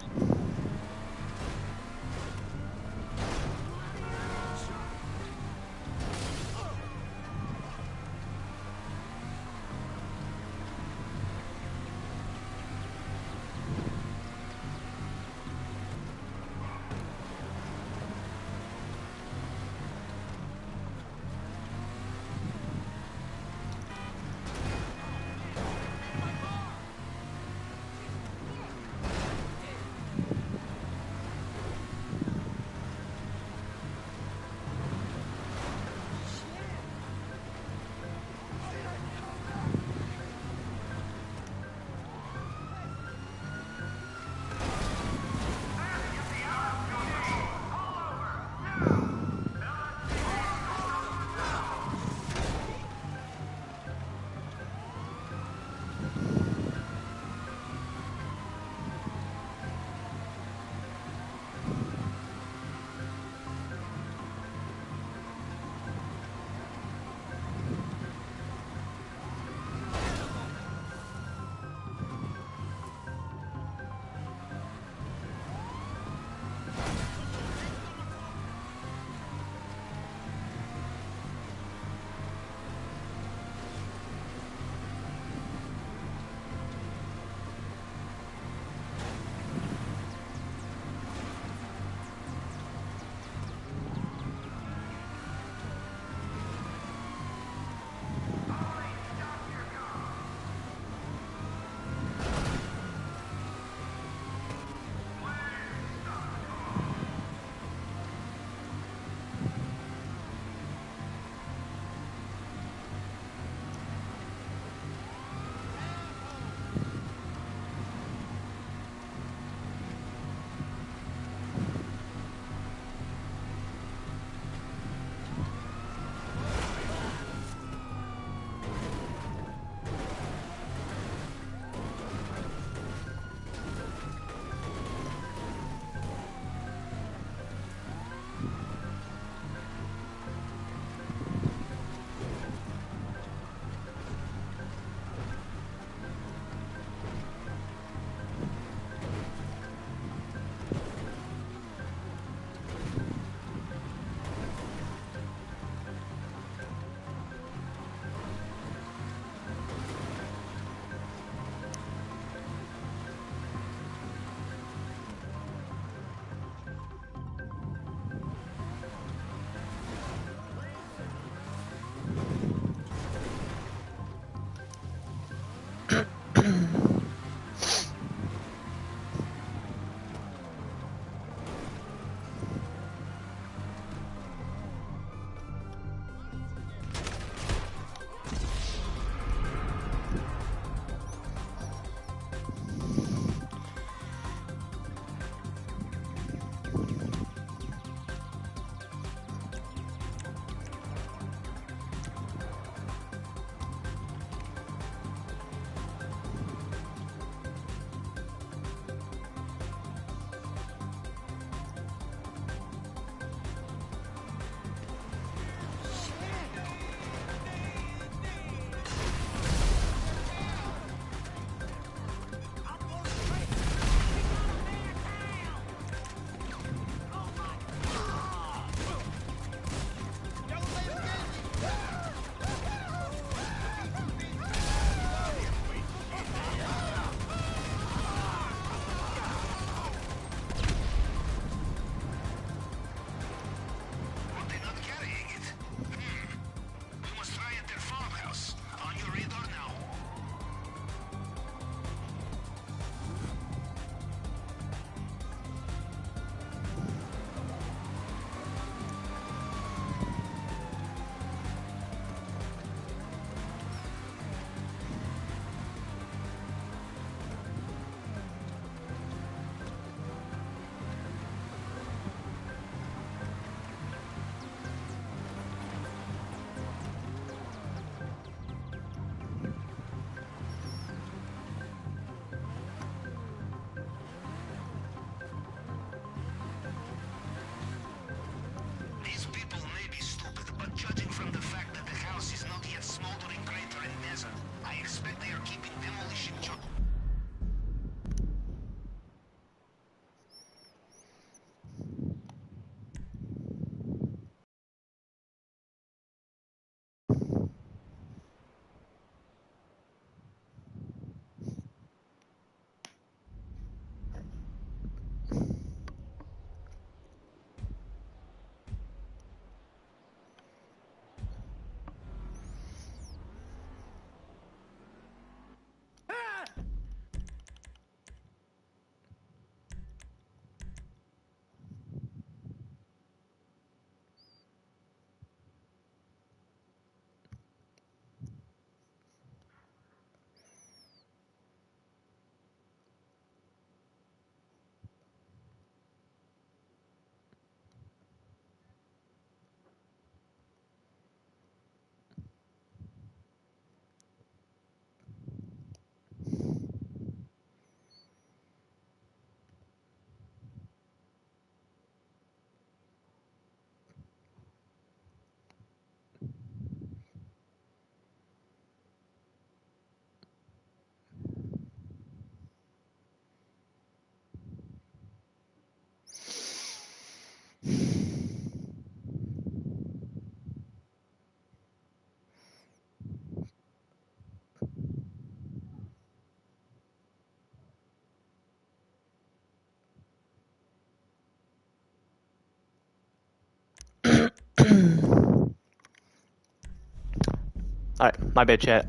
Alright, my bad, chat.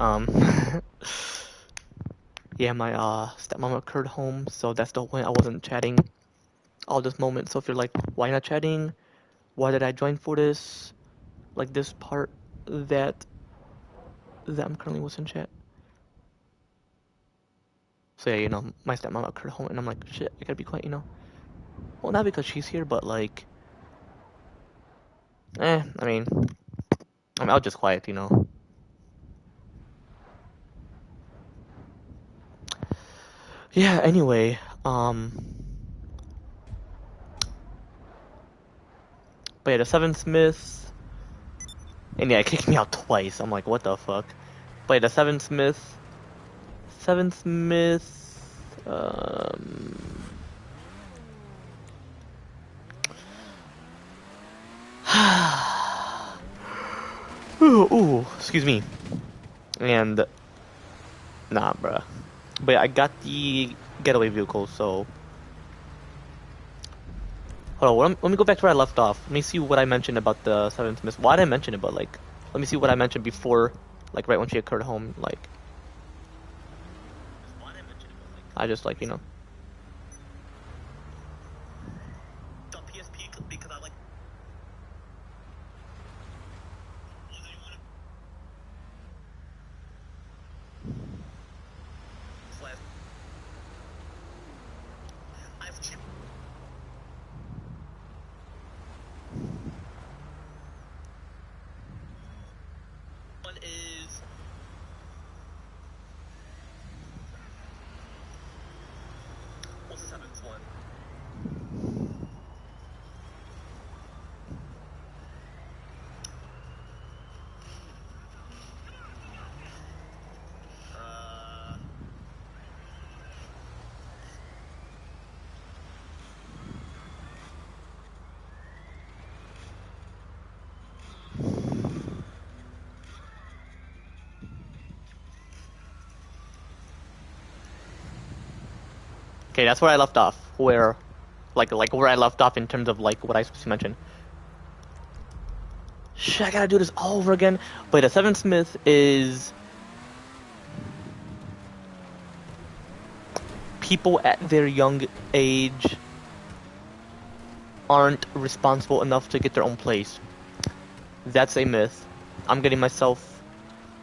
Yeah, my stepmom occurred home, so that's the whole point. I wasn't chatting all this moment. So if you're like, why not chatting? Why did I join for this? Like this part that I'm currently was in chat. So yeah, you know, my stepmom occurred home, and I'm like, shit, I gotta be quiet, you know. Well, not because she's here, but like, I mean, I was just quiet, you know. Yeah. Anyway, but yeah, the Seven Smiths, and yeah, it kicked me out twice. I'm like, what the fuck? But yeah, the Seven Smiths, ooh, excuse me. And nah, bruh. But yeah, I got the getaway vehicle, so hold on. Let me go back to where I left off. Let me see what I mentioned about the Seven Smiths. Why did I mention it? But like, let me see what I mentioned before, like right when she occurred home. Like, I just like, you know. The PSP because I like. One is what's the seventh one? Okay, that's where I left off. Where, like where I left off in terms of like what I supposed to mention. Shit, I gotta do this all over again. But the Seven Smith is people at their young age aren't responsible enough to get their own place. That's a myth. I'm getting myself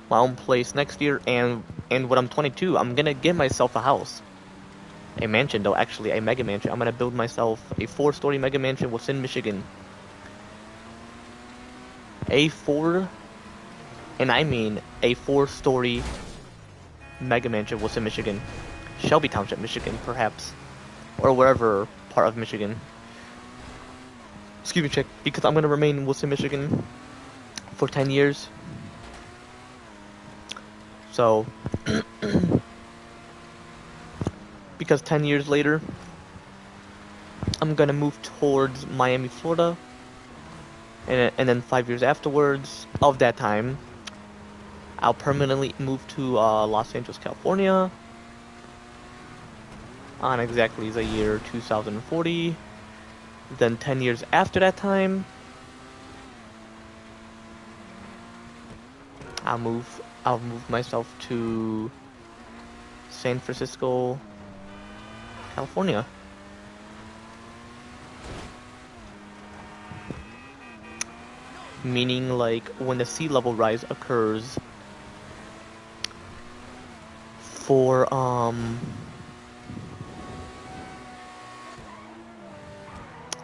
my own place next year, and when I'm 22, I'm gonna get myself a house. A mansion, though, actually, a mega mansion. I'm gonna build myself a 4-story mega mansion within Michigan. And I mean a 4-story mega mansion within Michigan. Shelby Township, Michigan, perhaps. Or wherever part of Michigan. Excuse me, chick, because I'm gonna remain within Michigan for 10 years. So, because 10 years later, I'm gonna move towards Miami, Florida, and then 5 years afterwards of that time, I'll permanently move to Los Angeles, California, on exactly the year 2040. Then 10 years after that time, I'll move myself to San Francisco, California. Meaning, like, when the sea level rise occurs for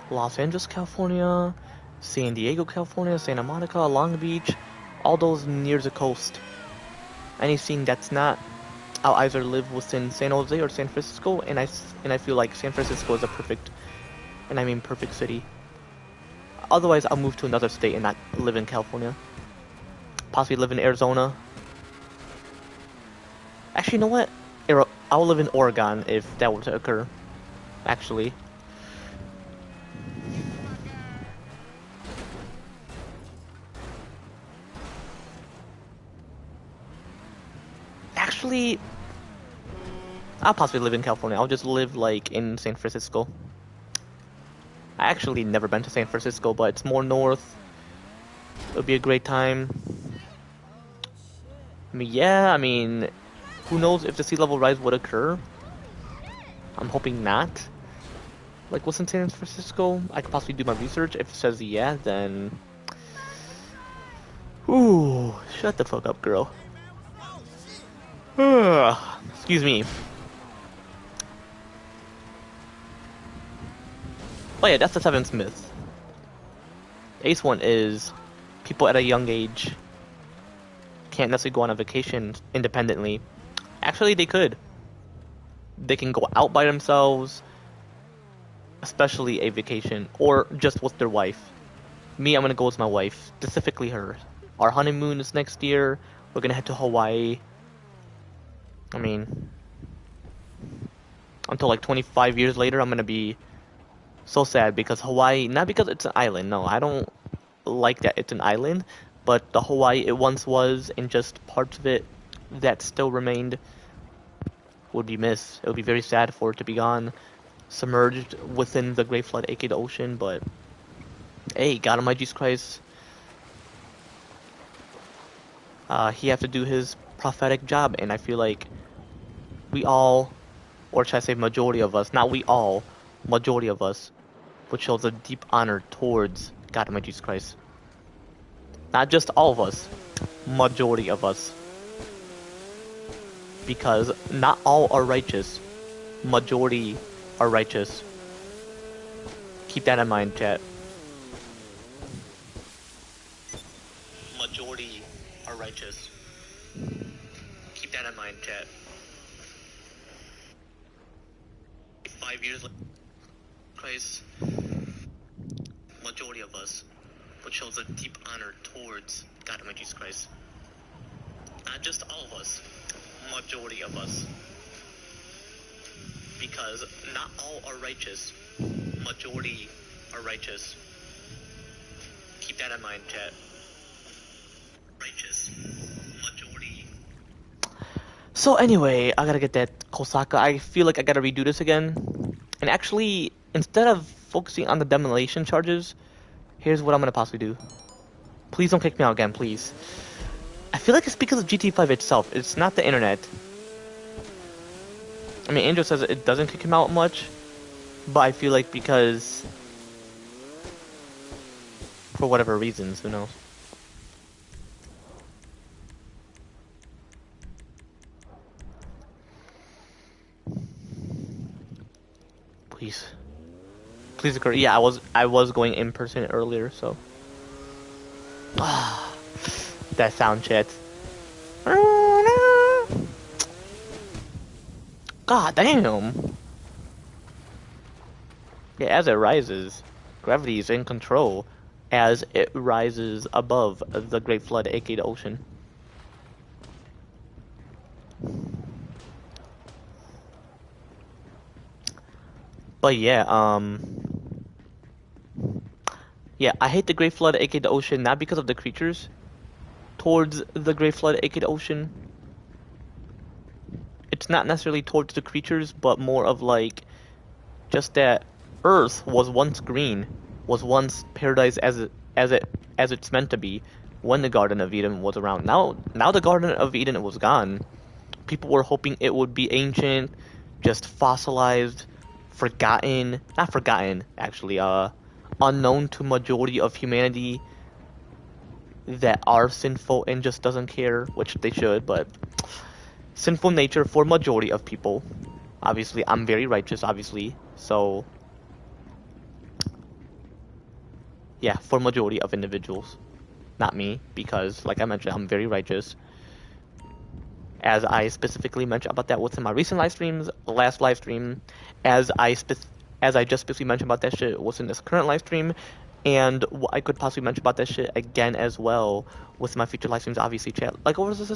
Los Angeles, California, San Diego, California, Santa Monica, Long Beach, all those near the coast. Anything that's not, I'll either live within San Jose or San Francisco, and I feel like San Francisco is a perfect, and I mean perfect city. Otherwise, I'll move to another state and not live in California. Possibly live in Arizona. Actually, you know what? I'll live in Oregon if that were to occur. Actually. Actually, I'll possibly live in California. I'll just live, like, in San Francisco. I actually never been to San Francisco, but it's more north. It'll be a great time. I mean, yeah, I mean, who knows if the sea level rise would occur? I'm hoping not. Like, what's in San Francisco? I could possibly do my research. If it says yeah, then... Ooh, shut the fuck up, girl. Excuse me. Oh yeah, that's the seventh myth. The eighth one is people at a young age can't necessarily go on a vacation independently. Actually, they could. They can go out by themselves, especially a vacation, or just with their wife. Me, I'm gonna go with my wife, specifically her. Our honeymoon is next year. We're gonna head to Hawaii. I mean, until like 25 years later, I'm gonna be so sad because Hawaii, not because it's an island, no, I don't like that it's an island, but the Hawaii it once was, and just parts of it that still remained would be missed. It would be very sad for it to be gone, submerged within the Great Flood, aka the ocean, but hey, God Almighty Jesus Christ, he have to do his prophetic job, and I feel like we all, or should I say majority of us, not we all, majority of us, would show a deep honor towards God Almighty Jesus Christ. Not just all of us, majority of us. Because not all are righteous, majority are righteous. Keep that in mind, chat. Majority are righteous. Keep that in mind, chat. 5 years later, Christ, majority of us would show a deep honor towards God Almighty Jesus Christ. Not just all of us, majority of us. Because not all are righteous, majority are righteous. Keep that in mind, chat. Righteous, majority. So anyway, I gotta get that Kosaka. I feel like I gotta redo this again. And actually, instead of focusing on the demolition charges, here's what I'm gonna possibly do. Please don't kick me out again, please. I feel like it's because of GTA 5 itself. It's not the internet. I mean, Angel says it doesn't kick him out much, but I feel like because, for whatever reasons, who knows. Please. Please occur. Yeah, I was going in person earlier, so. That sound, chat. God damn. Yeah, as it rises, gravity is in control as it rises above the Great Flood, aka the ocean. But yeah, yeah, I hate the Great Flood, aka the ocean, not because of the creatures towards the Great Flood, aka the ocean. It's not necessarily towards the creatures, but more of like just that Earth was once green, was once paradise as it's meant to be when the Garden of Eden was around. Now the Garden of Eden was gone. People were hoping it would be ancient, just fossilized, forgotten, not forgotten actually, unknown to majority of humanity that are sinful and just doesn't care, which they should, but sinful nature for majority of people. Obviously, I'm very righteous, obviously, so yeah, for majority of individuals. Not me, because like I mentioned, I'm very righteous. As I specifically mentioned about that within my recent live streams, last live stream, as I just specifically mentioned about that shit within this current live stream, and I could possibly mention about that shit again as well with my future live streams, obviously, chat. Like over shit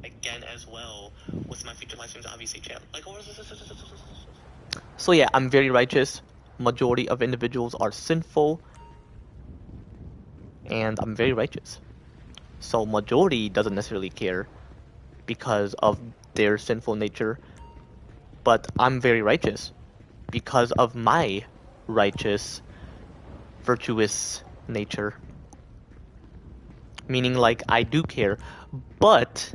again as well with my future live streams, obviously, chat. Like over. So yeah, I'm very righteous. Majority of individuals are sinful, and I'm very righteous. So majority doesn't necessarily care because of their sinful nature, but I'm very righteous because of my righteous virtuous nature. Meaning, like, I do care. But,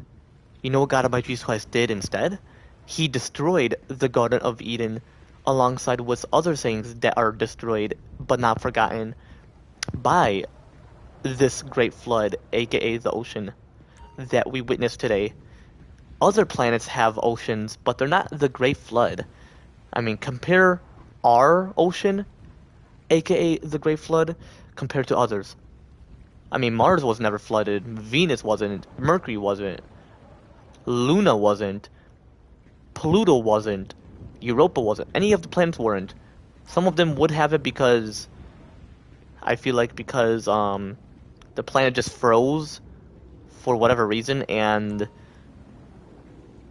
you know what God Almighty Jesus Christ did instead? He destroyed the Garden of Eden alongside with other things that are destroyed but not forgotten by this great flood, aka the ocean, that we witness today. Other planets have oceans, but they're not the great flood. I mean, compare our ocean, aka the great flood, compared to others. I mean, Mars was never flooded, Venus wasn't, Mercury wasn't, Luna wasn't, Pluto wasn't, Europa wasn't, any of the planets weren't. Some of them would have it because, I feel like because the planet just froze for whatever reason, and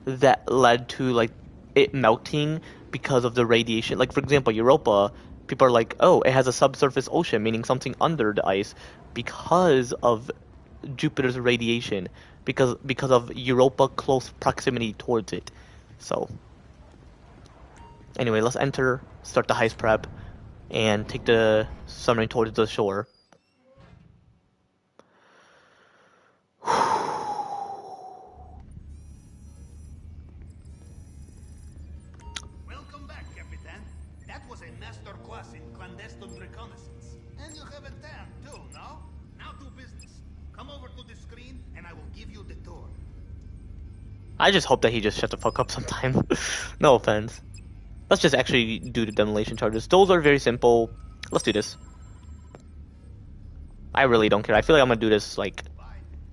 that led to like it melting because of the radiation. Like, for example, Europa, people are like, oh, it has a subsurface ocean, meaning something under the ice, because of Jupiter's radiation, because of Europa close proximity towards it. So anyway, let's start the heist prep, and take the submarine towards the shore. Welcome back, Capitan. That was a master class in clandestine reconnaissance. And you have a tan, too, no? Now do business. Come over to the screen, and I will give you the tour. I just hope that he just shut the fuck up sometime. No offense. Let's just actually do the demolition charges. Those are very simple. Let's do this. I really don't care. I feel like I'm gonna do this, like,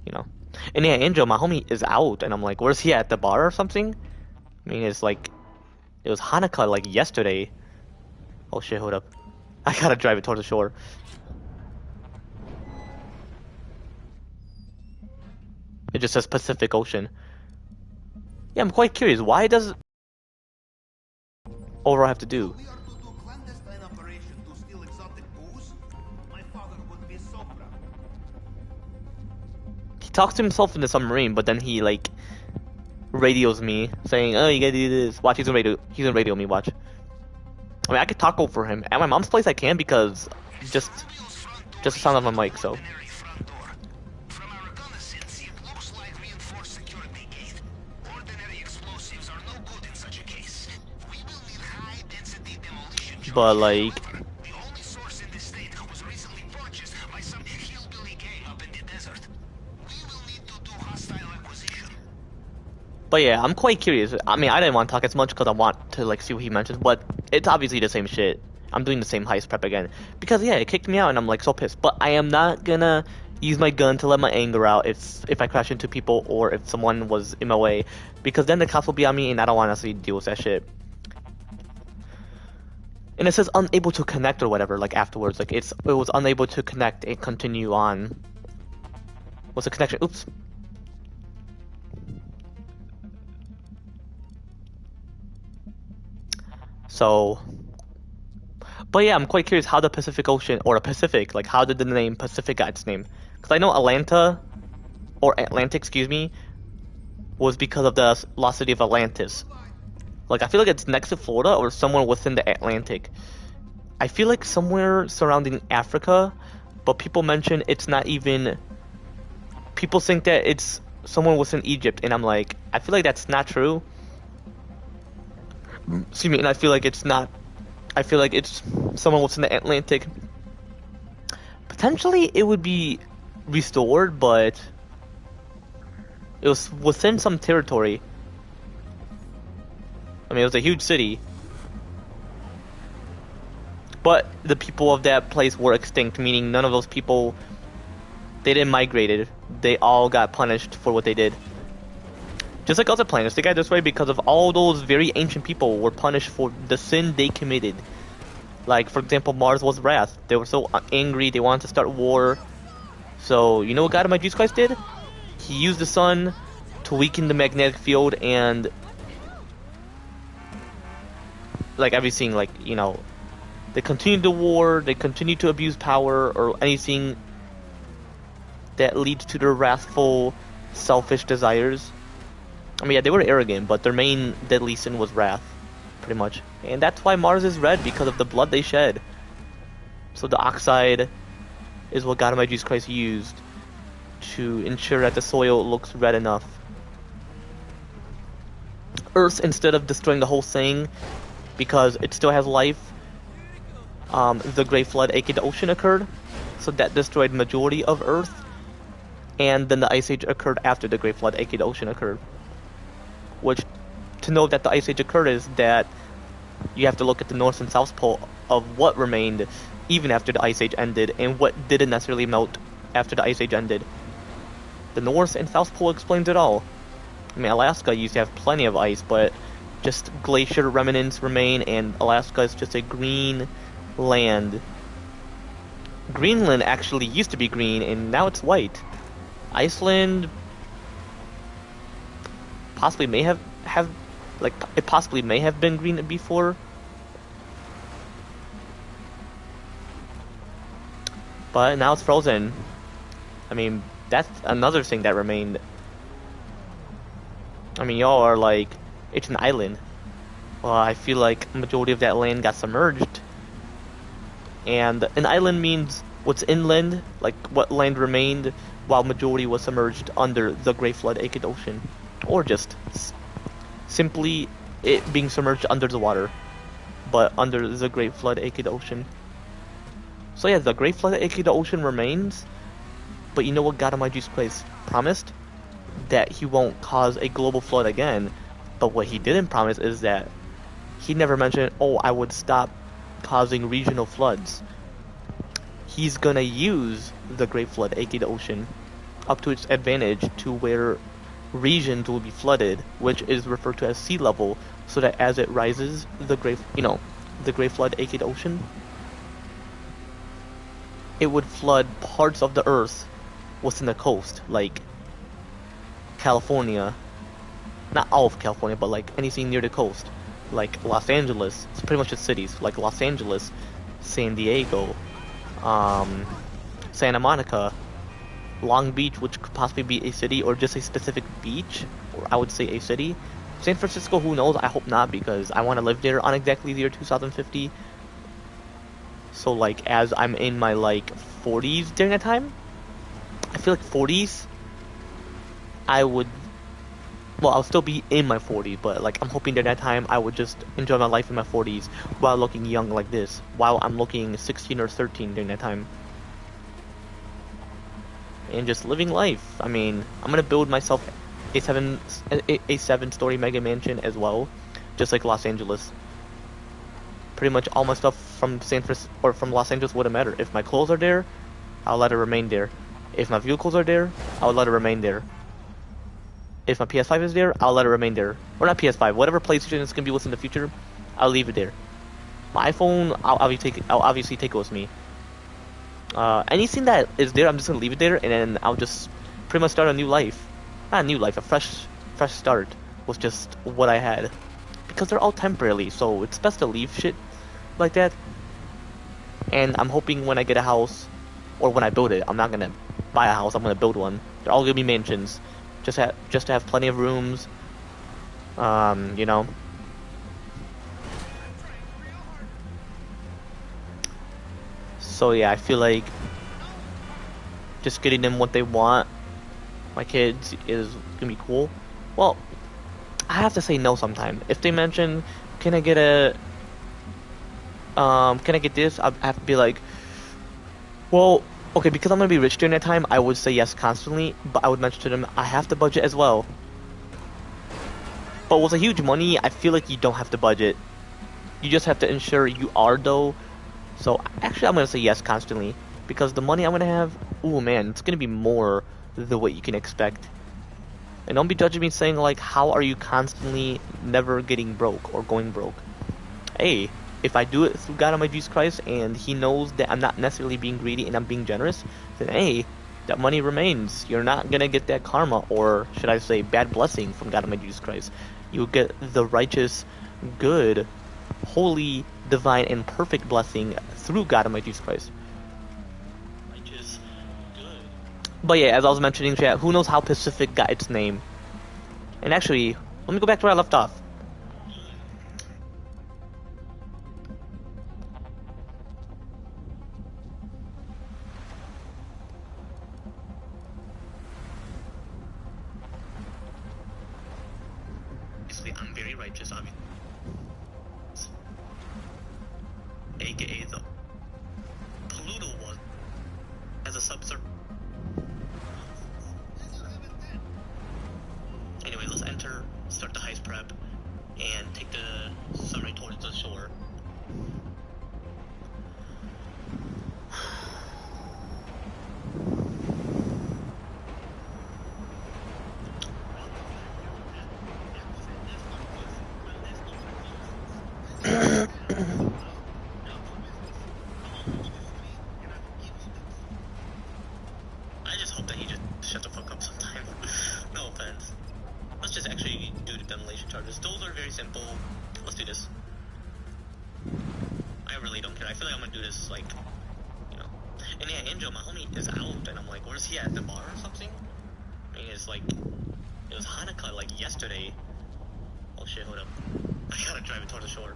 you know. And yeah, Angel, my homie, is out, and I'm like, where's he at the bar or something? I mean, it's like, it was Hanukkah, like, yesterday. Oh shit, hold up. I gotta drive it towards the shore. It just says Pacific Ocean. Yeah, I'm quite curious. Why does Overall have to do? We are to do clandestine operation to steal exotic booze. My father would be so proud. He talks to himself in the submarine, but then he like radios me saying, "Oh, you gotta do this." Watch, he's gonna radio me. Watch. I mean, I could talk over him. At my mom's place, I can because just the sound of my mic. So. From our reconnaissance, it looks like reinforced security gate. Ordinary explosives are no good in such a case. We will need high-density demolition charges. But like, The only source in the state was recently purchased by some hillbilly gang up in the desert. We will need to do hostile acquisition. but yeah, I'm quite curious. I mean, I didn't want to talk as much because I want to like see what he mentions, but it's obviously the same shit. I'm doing the same heist prep again because yeah, it kicked me out and I'm like so pissed. But I am not gonna use my gun to let my anger out if I crash into people or if someone was in my way, because then the cops will be on me and I don't want to see deal with that shit. And it says unable to connect or whatever, like afterwards, like it was unable to connect and continue on. What's the connection? Oops. So, but yeah, I'm quite curious how the Pacific Ocean, or the Pacific, like how did the name Pacific got its name? Because I know Atlanta, or Atlantic, excuse me, was because of the lost city of Atlantis. Like, I feel like it's next to Florida or somewhere within the Atlantic. I feel like somewhere surrounding Africa, but people mention it's not even... People think that it's somewhere within Egypt, and I'm like, I feel like that's not true. Excuse me, and I feel like it's not... I feel like it's somewhere within the Atlantic. Potentially, it would be restored, but... It was within some territory. I mean, it was a huge city. But the people of that place were extinct, meaning none of those people, they didn't migrate. They all got punished for what they did. Just like other planets, they got this way because of all those very ancient people were punished for the sin they committed. Like, for example, Mars was wrath. They were so angry, they wanted to start war. So, you know what God Almighty Jesus Christ did? He used the sun to weaken the magnetic field and... like everything, like, you know, they continued the war, they continued to abuse power, or anything that leads to their wrathful, selfish desires. I mean, yeah, they were arrogant, but their main deadly sin was wrath, pretty much. And that's why Mars is red, because of the blood they shed. So the oxide is what God Almighty Jesus Christ used to ensure that the soil looks red enough. Earth, instead of destroying the whole thing because it still has life, the Great Flood, aka the ocean, occurred. So that destroyed majority of Earth. And then the Ice Age occurred after the Great Flood, aka the ocean, occurred. Which, to know that the Ice Age occurred is that you have to look at the North and South Pole of what remained even after the Ice Age ended, and what didn't necessarily melt after the Ice Age ended. The North and South Pole explains it all. I mean, Alaska used to have plenty of ice, but just glacier remnants remain, and Alaska is just a green land. Greenland actually used to be green, and now it's white. Iceland possibly may have like, it possibly may have been green before. But now it's frozen. I mean, that's another thing that remained. I mean, y'all are like, it's an island. Well, I feel like majority of that land got submerged. And an island means what's inland, like what land remained, while majority was submerged under the Great Flood, aka the ocean. Or just simply it being submerged under the water, but under the Great Flood, aka the ocean. So yeah, the Great Flood, aka the ocean, remains. But you know what God Almighty Jesus Christ promised? That he won't cause a global flood again. But what he didn't promise is that he never mentioned, oh, I would stop causing regional floods. He's gonna use the Great Flood, aka the ocean, up to its advantage to where regions will be flooded, which is referred to as sea level, so that as it rises, the Great Flood, aka the ocean, it would flood parts of the earth within the coast, like California, not all of California, but like anything near the coast, like Los Angeles. It's pretty much just cities, like Los Angeles, San Diego, Santa Monica, Long Beach, which could possibly be a city or just a specific beach, or I would say a city. San Francisco, who knows? I hope not, because I want to live there on exactly the year 2050. So like, as I'm in my like 40s during that time, I feel like 40s, I'll still be in my 40s, but like I'm hoping that that time I would just enjoy my life in my 40s while looking young like this, while I'm looking 16 or 13 during that time. And just living life. I mean, I'm gonna build myself a 7-story mega mansion as well, just like Los Angeles. Pretty much all my stuff from San Francisco or from Los Angeles wouldn't matter. If my clothes are there, I'll let it remain there. If my vehicles are there, I'll let it remain there. If my PS5 is there, I'll let it remain there. Or not PS5, whatever PlayStation is gonna be with in the future, I'll leave it there. My iPhone, I'll obviously take it with me. Anything that is there, I'm just gonna leave it there, and then I'll just pretty much start a new life. Not a new life, a fresh start with just what I had. Because they're all temporarily, so it's best to leave shit like that. And I'm hoping when I get a house, or when I build it, I'm not gonna buy a house, I'm gonna build one. They're all gonna be mansions. Just to have plenty of rooms. You know. So yeah, I feel like just getting them what they want, my kids, is gonna be cool. Well, I have to say no sometimes. If they mention, can I get this? I have to be like, well, okay, because I'm gonna be rich during that time, I would say yes constantly, but I would mention to them, I have to budget as well. But with a huge money, I feel like you don't have to budget. You just have to ensure you are though. So actually I'm gonna say yes constantly, because the money I'm gonna have, ooh man, it's gonna be more than what you can expect. And don't be judging me saying like, how are you constantly never getting broke or going broke? Hey, if I do it through God Almighty Jesus Christ and he knows that I'm not necessarily being greedy and I'm being generous, then hey, that money remains. You're not gonna get that karma, or should I say bad blessing, from God Almighty Jesus Christ. You'll get the righteous, good, holy, divine, and perfect blessing through God Almighty Jesus Christ. Righteous, good. But yeah, as I was mentioning, chat, who knows how Pacific got its name? And actually, let me go back to where I left off. obviously I'm very righteous, obviously. AKA the Pluto was as a subsurface. Anyway, let's enter, start the heist prep, and take the submarine towards the shore. I just hope that he just shut the fuck up sometime. No offense. Let's just actually do the demolition charges. Those are very simple. Let's do this. I really don't care. I feel like I'm gonna do this, like, you know. And yeah, Angel, my homie, is out, and I'm like, where's he at the bar or something? I mean, it's like, it was Hanukkah, like, yesterday. Oh shit, hold up. I gotta drive it towards the shore.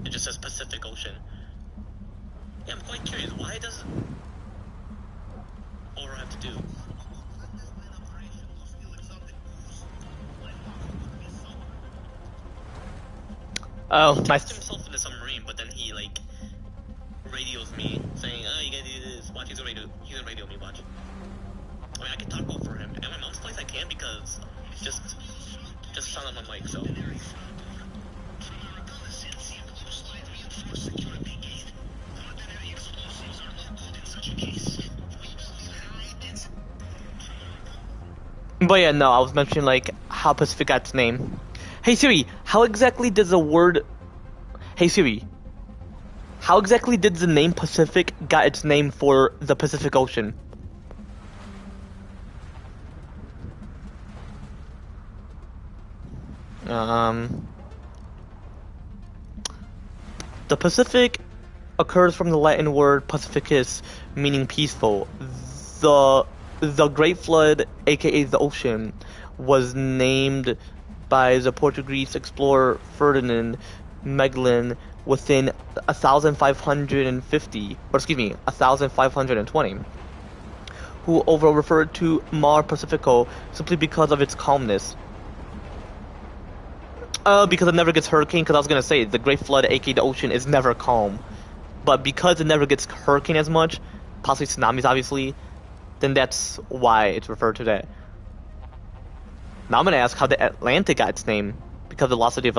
It just says Pacific Ocean. Yeah, I'm quite curious. Why does Aura have to do? Oh, nice. He himself in the submarine, but then he like radios me saying, "Oh, you gotta do this. Watch, he's gonna radio me. Watch." I mean, I can talk over him. At my mom's place, I can because it's just sound on my mic. So. But yeah, no, I was mentioning like how Pacific got its name. Hey Siri, how exactly does the word... Hey Siri, how exactly did the name Pacific got its name for the Pacific Ocean? The Pacific occurs from the Latin word pacificus, meaning peaceful. The Great Flood, aka the ocean, was named by the Portuguese explorer Ferdinand Magellan within 1520, who overall referred to Mar Pacifico simply because of its calmness. Because it never gets hurricane, because I was gonna say, the Great Flood, aka the ocean, is never calm. But because it never gets hurricane as much, possibly tsunamis obviously, then that's why it's referred to that. Now I'm gonna ask how the Atlantic got its name. Because of the velocity of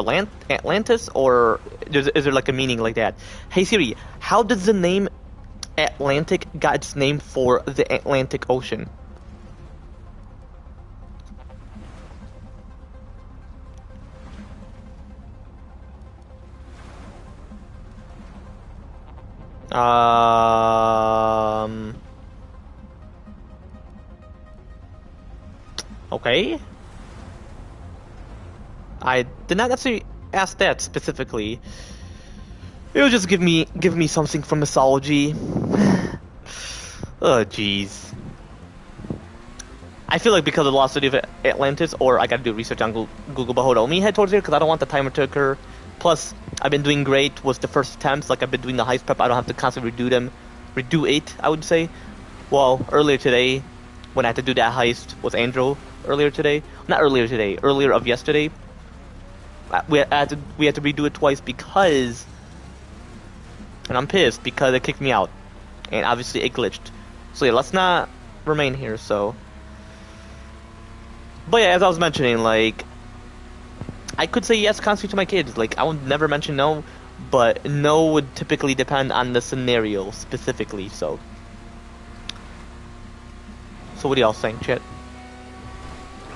Atlantis, or is there like a meaning like that? Hey Siri, how does the name Atlantic got its name for the Atlantic Ocean? Okay. I did not necessarily ask that specifically. It would just give me something from mythology. Oh jeez. I feel like because of the velocity of Atlantis, or I gotta do research on Google, but hold on, let me head towards here because I don't want the timer to occur. Plus, I've been doing great with the first attempts, like I've been doing the heist prep, I don't have to constantly redo it, I would say. Well, earlier today, when I had to do that heist with Andrew, earlier of yesterday, we had to redo it twice because, and I'm pissed because it kicked me out, and obviously it glitched. So yeah, let's not remain here. So, but yeah, as I was mentioning, like, I could say yes constantly to my kids. Like, I would never mention no, but no would typically depend on the scenario specifically. So what do y'all think, chat?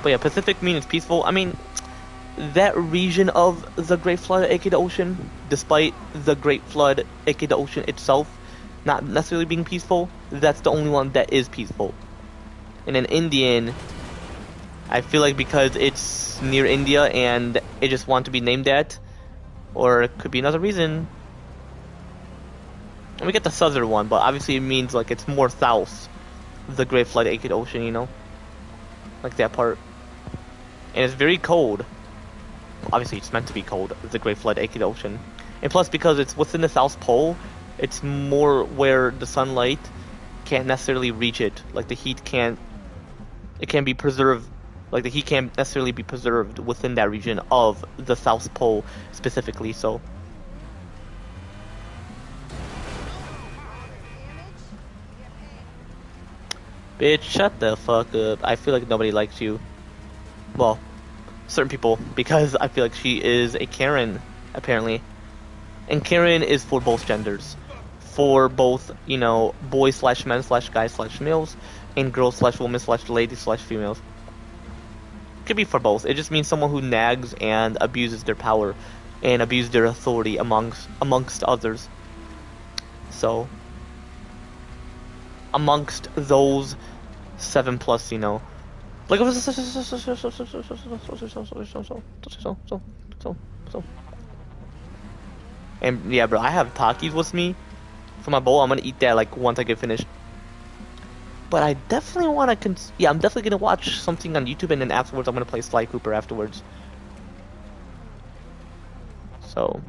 But yeah, Pacific means peaceful. I mean, that region of the Great Flood, aka the ocean, despite the Great Flood, aka the ocean itself, not necessarily being peaceful, that's the only one that is peaceful. And in Indian, I feel like because it's near India and it just wants to be named that, or it could be another reason. And we get the southern one, but obviously it means like it's more south, the Great Flood, aka the ocean, you know, like that part. And it's very cold. Obviously, it's meant to be cold, the Great Flood, aka the ocean. And plus, because it's within the South Pole, it's more where the sunlight can't necessarily reach it. Like, the heat can't it can be preserved, like the heat can't necessarily be preserved within that region of the South Pole specifically. So, bitch, shut the fuck up. I feel like nobody likes you. Well, certain people, because I feel like she is a Karen, apparently. And Karen is for both genders. For both, you know, boys slash men slash guys slash males, and girls slash women slash ladies slash females. Could be for both. It just means someone who nags and abuses their power and abuses their authority amongst others. So, amongst those 7+, you know, like, and yeah, bro, I have Takis with me for my bowl. I'm gonna eat that like once I get finished. But I definitely want to. Yeah, I'm definitely gonna watch something on YouTube, and then afterwards, I'm gonna play Sly Cooper afterwards. So.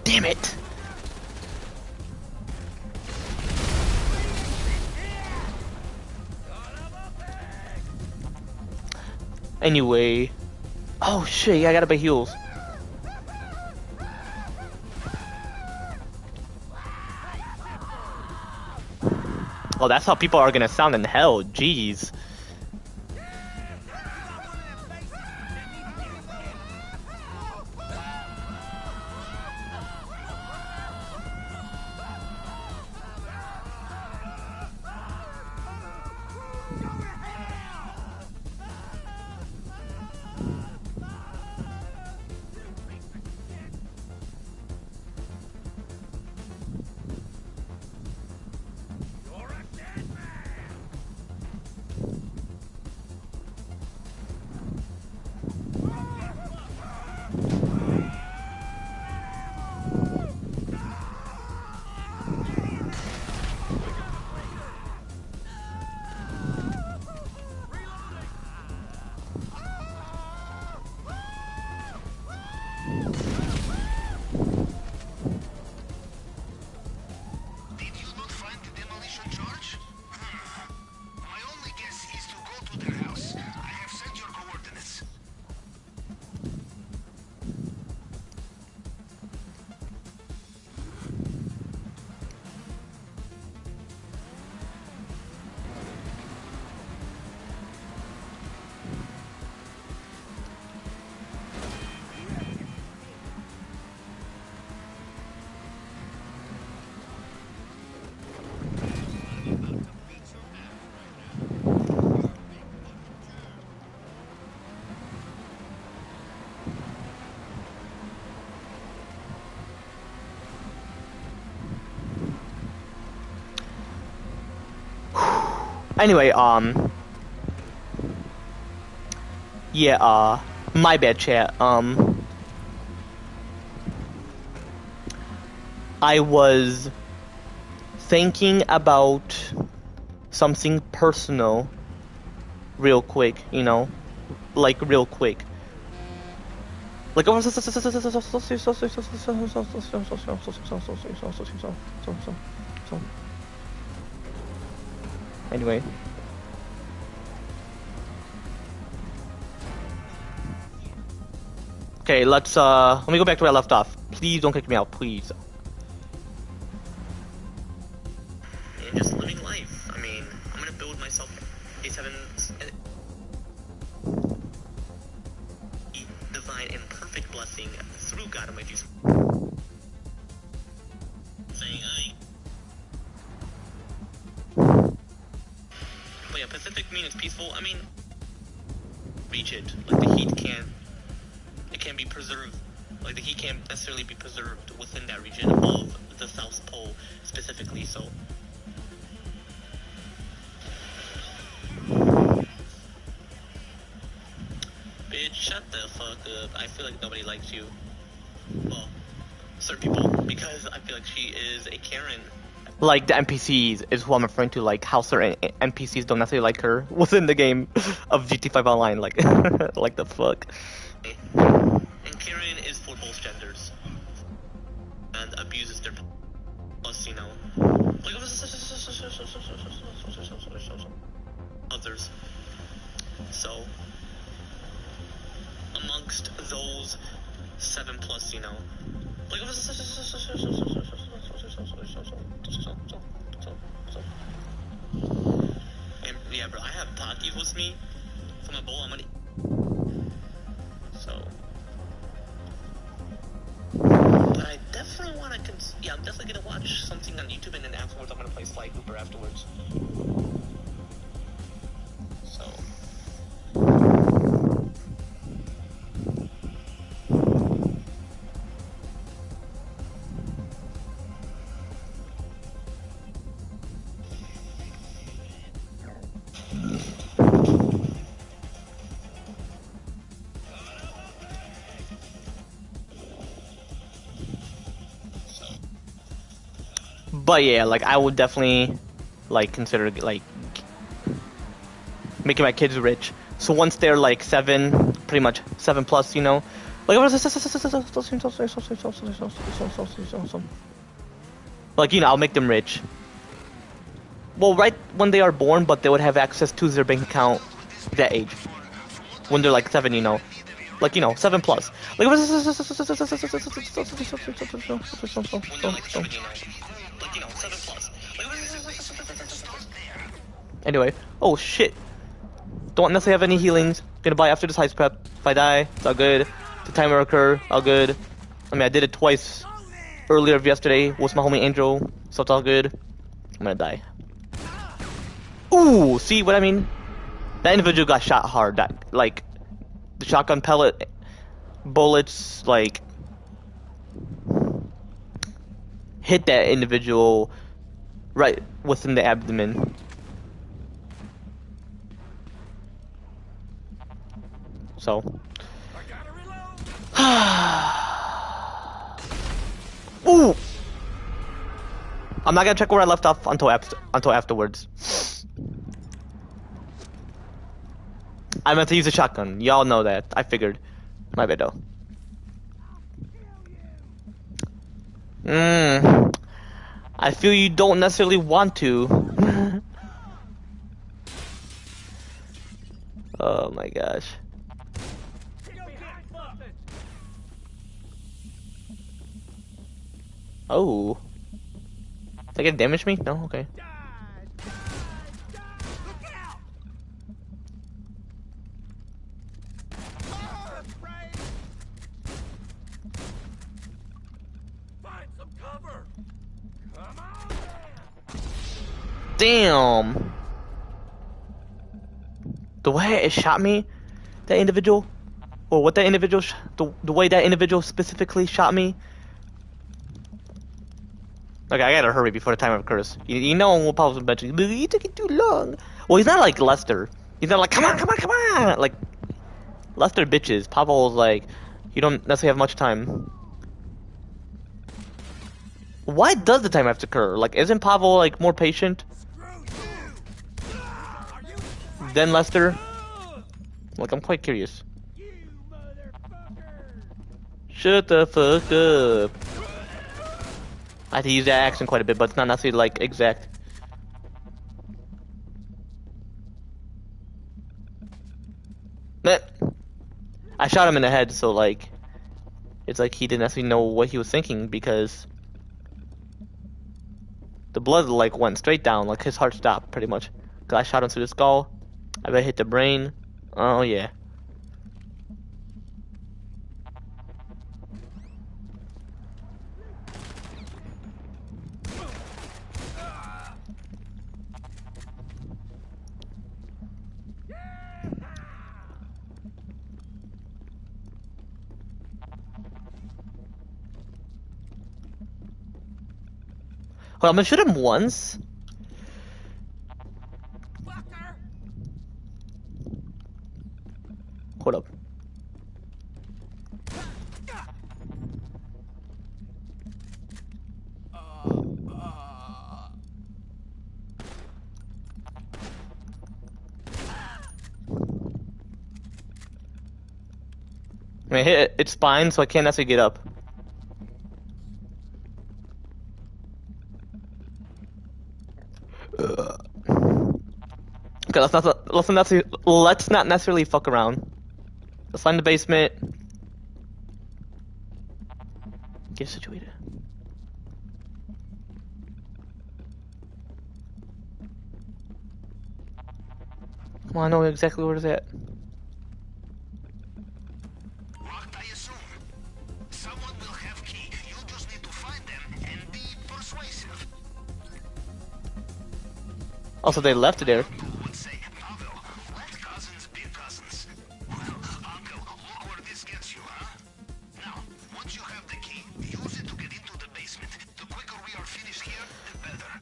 Damn it! Anyway. Oh shit, yeah, I gotta buy heals. Oh, that's how people are gonna sound in hell, jeez. Anyway, yeah, my bad, chat. I was thinking about something personal real quick, you know, like real quick. Like, anyway. Okay, let me go back to where I left off. Please don't kick me out, please. And just living life. I mean, I'm gonna build myself a divine and perfect blessing through God and my Jesus. Saying but yeah, Pacific means peaceful. I mean, reach it. Like the heat can be preserved Like he can't necessarily be preserved within that region of the South Pole specifically. So. Bitch, shut the fuck up. I feel like nobody likes you. Well, certain people, because I feel like she is a Karen. Like the NPCs is who I'm referring to, like how certain NPCs don't necessarily like her within the game of GT5 Online, like, like the fuck. And Karen is for both genders. And abuses their plus, you know, like others. So, amongst those 7+, you know, like and yeah, bro, I have Takis with me for my bowl. I'm gonna. So, but I definitely want to. Yeah, I'm definitely gonna watch something on YouTube, and then afterwards, I'm gonna play Sly Cooper afterwards. So. But yeah, like I would definitely like consider like making my kids rich. So once they're like 7, pretty much 7+, you know, like you know, I'll make them rich. Well, right when they are born, but they would have access to their bank account at that age. When they're like 7, you know. Like, you know, 7+. Like, anyway, oh shit. Don't necessarily have any healings. Gonna buy after this heist prep. If I die, it's all good. The timer occur, all good. I mean, I did it twice earlier yesterday with my homie Angel, so it's all good. I'm gonna die. Ooh, see what I mean? That individual got shot hard. That, like, the shotgun pellet bullets, like, hit that individual right within the abdomen. So. Ooh! I'm not gonna check where I left off until afterwards. I meant to use a shotgun. Y'all know that. I figured. My bad though. I feel you don't necessarily want to. Oh my gosh. Oh. Is that gonna damage me? No? Okay. Damn. The way it shot me, that individual, or what that individual, the way that individual specifically shot me. Okay, I gotta hurry before the timer occurs. You know we'll probably mention, but you took it too long. Well, he's not like Lester. He's not like, come on, come on, come on. Like, Lester bitches. Pavel's like, you don't necessarily have much time. Why does the time have to occur? Like, isn't Pavel like more patient than Lester? Like, I'm quite curious. Shut the fuck up. I had to use that accent quite a bit, but it's not necessarily like exact. I shot him in the head, so like, it's like he didn't necessarily know what he was thinking because the blood like went straight down, like his heart stopped pretty much. Cause I shot him through the skull. I bet hit the brain. Oh yeah. Hold on, I'm gonna shoot him once. Hold up. I hit its spine, so I can't necessarily get up. Okay, let's not necessarily fuck around. Let's find the basement. Get situated. Come on, I know exactly where it's at. Locked, I assume. Someone will have key. You just need to find them and be persuasive. Also, they left it there. Would say, Pavel, let cousins be cousins. Well, Uncle, look where this gets you, huh? Now, once you have the key, use it to get into the basement. The quicker we are finished here, the better.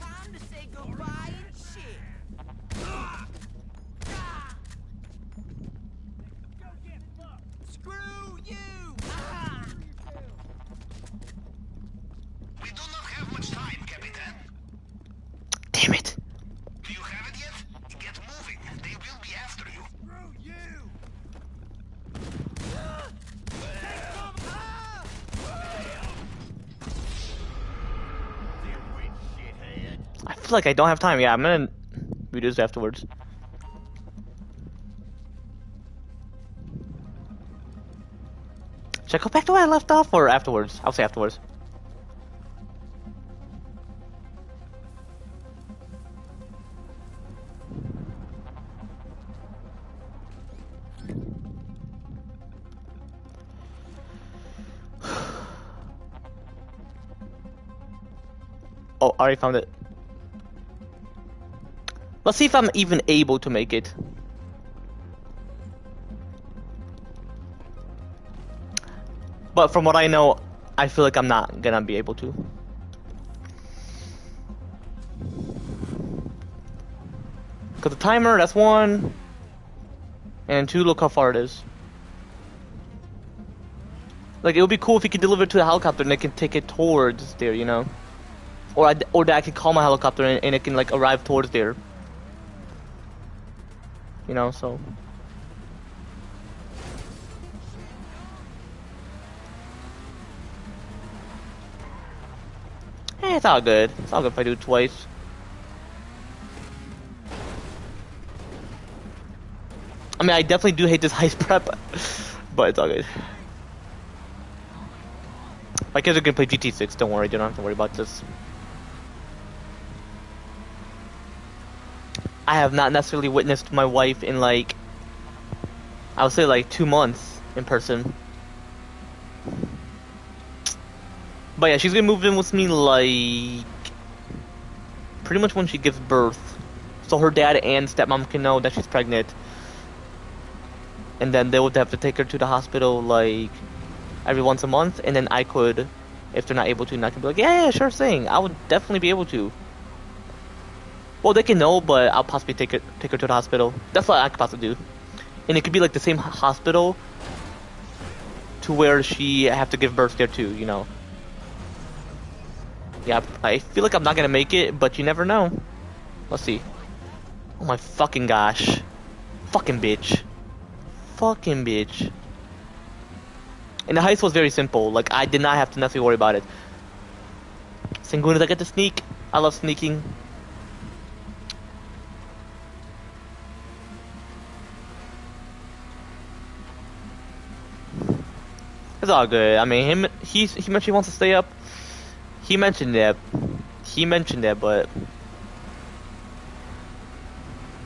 Time to say goodbye and shit. Screw you! We do not have much time, Capitan. Damn it. Do you have it yet? Get moving. They will be after you. Screw you! I feel like I don't have time. Yeah, I'm gonna redo this afterwards. Should I go back to where I left off or afterwards? I'll say afterwards. Oh, I already found it. Let's see if I'm even able to make it. But from what I know, I feel like I'm not gonna be able to. Cause the timer, that's 1. And 2, look how far it is. Like, it would be cool if you could deliver it to a helicopter and they can take it towards there, you know? Or that I could call my helicopter and it can, like, arrive towards there. You know, so... it's all good. It's all good if I do it twice. I mean, I definitely do hate this heist prep, but it's all good. My kids are gonna play GT6, don't worry, you don't have to worry about this. I have not necessarily witnessed my wife in like, I would say like 2 months in person. But yeah, she's gonna move in with me like, pretty much when she gives birth. So her dad and stepmom can know that she's pregnant. And then they would have to take her to the hospital like every once a month, and then I could, if they're not able to, and I can be like, yeah, sure thing, I would definitely be able to. Well, they can know, but I'll possibly take her to the hospital. That's what I could possibly do. And it could be like the same hospital to where she have to give birth there too, you know. Yeah, I feel like I'm not gonna make it, but you never know. Let's see. Oh my fucking gosh. Fucking bitch. Fucking bitch. And the heist was very simple. Like, I did not have to necessarily worry about it. Sangunas, I get to sneak. I love sneaking. It's all good. I mean, he mentioned he wants to stay up. He mentioned that, but.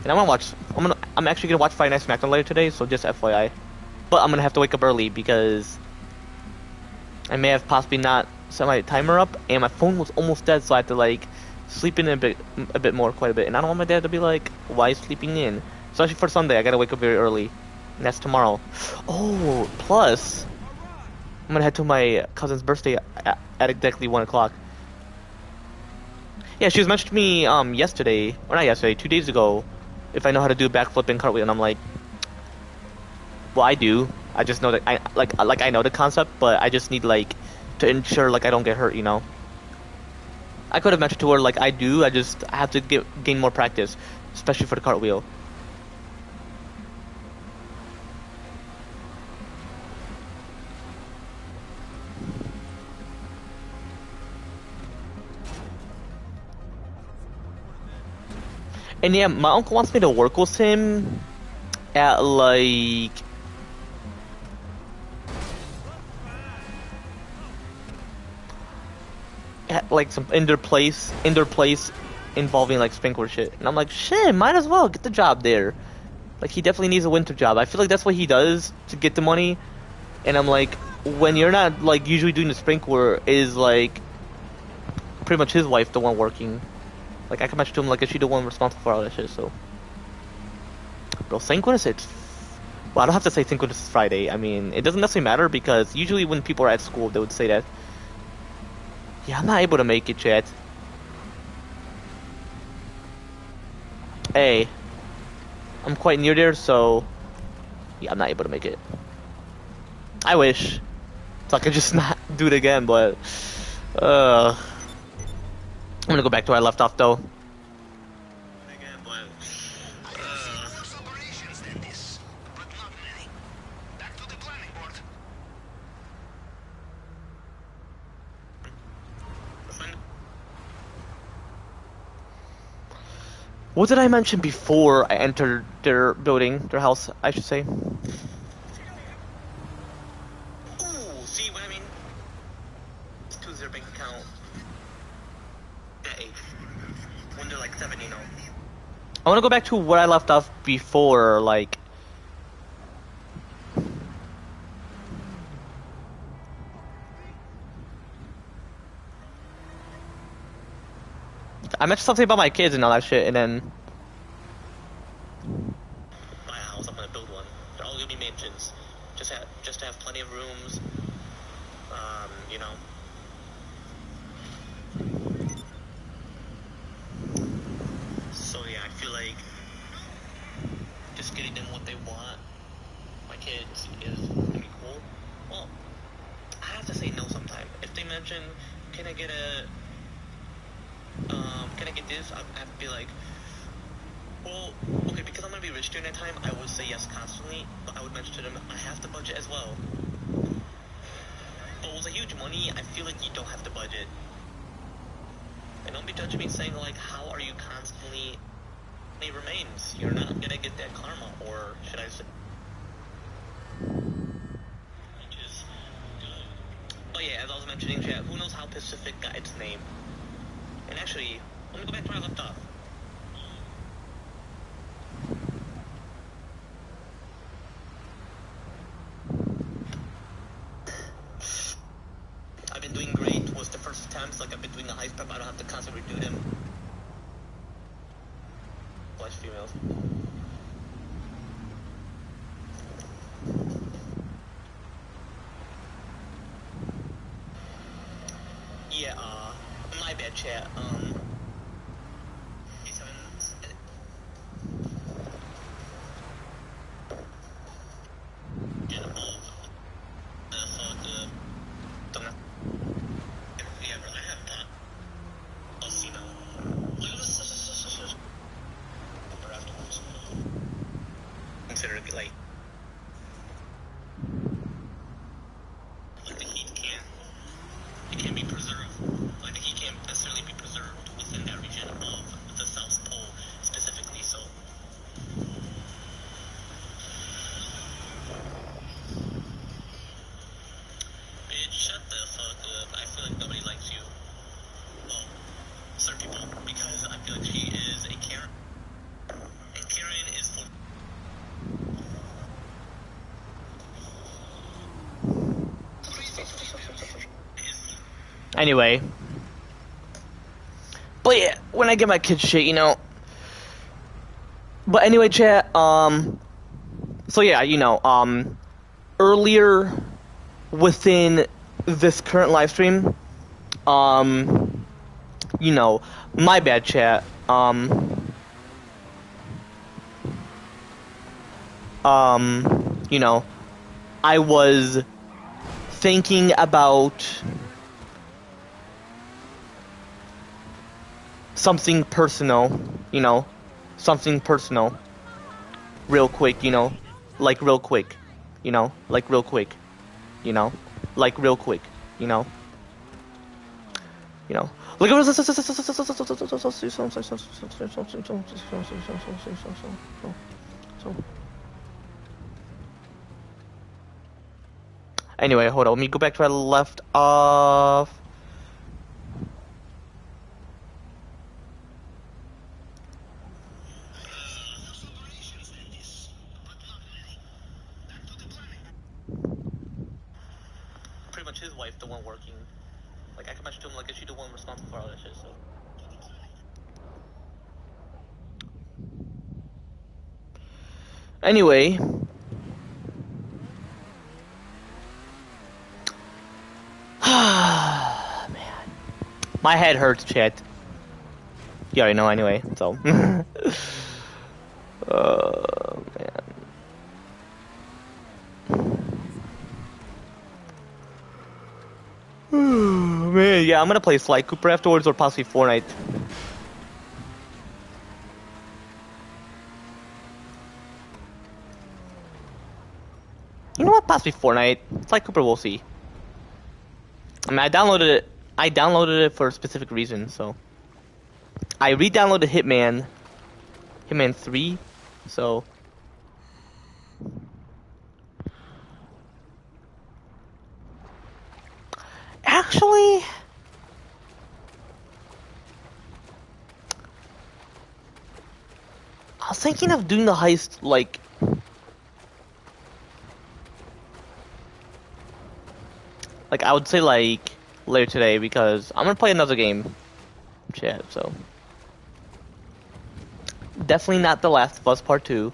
And I'm actually gonna watch Friday Night SmackDown later today, so just FYI. But I'm gonna have to wake up early because I may have possibly not set my timer up, and my phone was almost dead, so I have to like sleep in quite a bit. And I don't want my dad to be like, "Why is sleeping in?" Especially for Sunday, I gotta wake up very early. And that's tomorrow. Oh, plus, I'm gonna head to my cousin's birthday at exactly 1 o'clock. Yeah, she was mentioning to me yesterday, or not yesterday, 2 days ago, if I know how to do backflip and cartwheel, and I'm like, well, I do. I just know that I know the concept, but I just need like to ensure like I don't get hurt, you know. I could have mentioned to her like I do. I have to gain more practice, especially for the cartwheel. And yeah, my uncle wants me to work with him at like some indoor place involving like sprinkler shit. And I'm like, shit, might as well get the job there. Like he definitely needs a winter job. I feel like that's what he does to get the money. And I'm like, when you're not like usually doing the sprinkler, is like pretty much his wife the one working. Like I can mention to him like, is she the one responsible for all that shit? So, bro, synchronous. Well, I don't have to say synchronous is Friday. I mean, it doesn't necessarily matter because usually when people are at school, they would say that. Yeah, I'm not able to make it, chat. Hey, I'm quite near there, so yeah, I'm not able to make it. I wish, so I could just not do it again, but I'm gonna go back to where I left off, though. Worse operations than this, but not many. Back to the planning board. What did I mention before I entered their building, their house, I should say? Ooh, see what I mean? It's to their bank account. That age. When they're like 7, you know. I want to go back to where I left off before, like... I mentioned something about my kids and all that shit, and then... My house, I'm gonna build one. They're all gonna be mansions. Just to have plenty of rooms. You know. So yeah, I feel like just getting them what they want, my kids, is gonna be cool. Well, I have to say no sometime. If they mention, can I get this? I have to be like, well, okay, because I'm gonna be rich during that time, I would say yes constantly, but I would mention to them, I have the budget as well. But with a huge money, I feel like you don't have the budget. And don't be judging me saying like, how are you constantly, it remains. You're not gonna get that karma, or should I say, which is good. Oh yeah, as I was mentioning, chat, who knows how Pacific got its name? And actually, let me go back to where I left off. I've been doing great. Was the first attempts, like I've been doing the heist prep, I don't have to constantly redo them. Watch females. Yeah, my bad, chat. Consider it like the heat can be preserved. Like the heat can't necessarily be preserved within that region of the South Pole specifically. So bitch, shut the fuck up. I feel like nobody likes you. Well, certain people, because I feel like she is a Karen. And Karen is for Anyway. But yeah, when I get my kids shit, you know... But anyway, chat. So yeah, you know, earlier within this current live stream, you know, my bad, chat. You know, I was thinking about something personal, you know, something personal, real quick, you know, like real quick, you know, like real quick, you know, like real quick, you know, look at Anyway, hold on, let me go back to where I left off. Pretty much his wife, the one working. Like, I can mention to him, like, is she the one responsible for all that shit, so. Anyway. Man. My head hurts, chat. You already know anyway, so. Oh, man. Man, yeah, I'm gonna play Sly Cooper afterwards or possibly Fortnite. You know what? Possibly Fortnite. Sly Cooper, we'll see. I mean, I downloaded it for a specific reason, so. I re-downloaded Hitman 3, so. Actually, I was thinking of doing the heist, like, I would say, like, later today, because I'm gonna play another game, chat, so. Definitely not The Last of Us Part 2.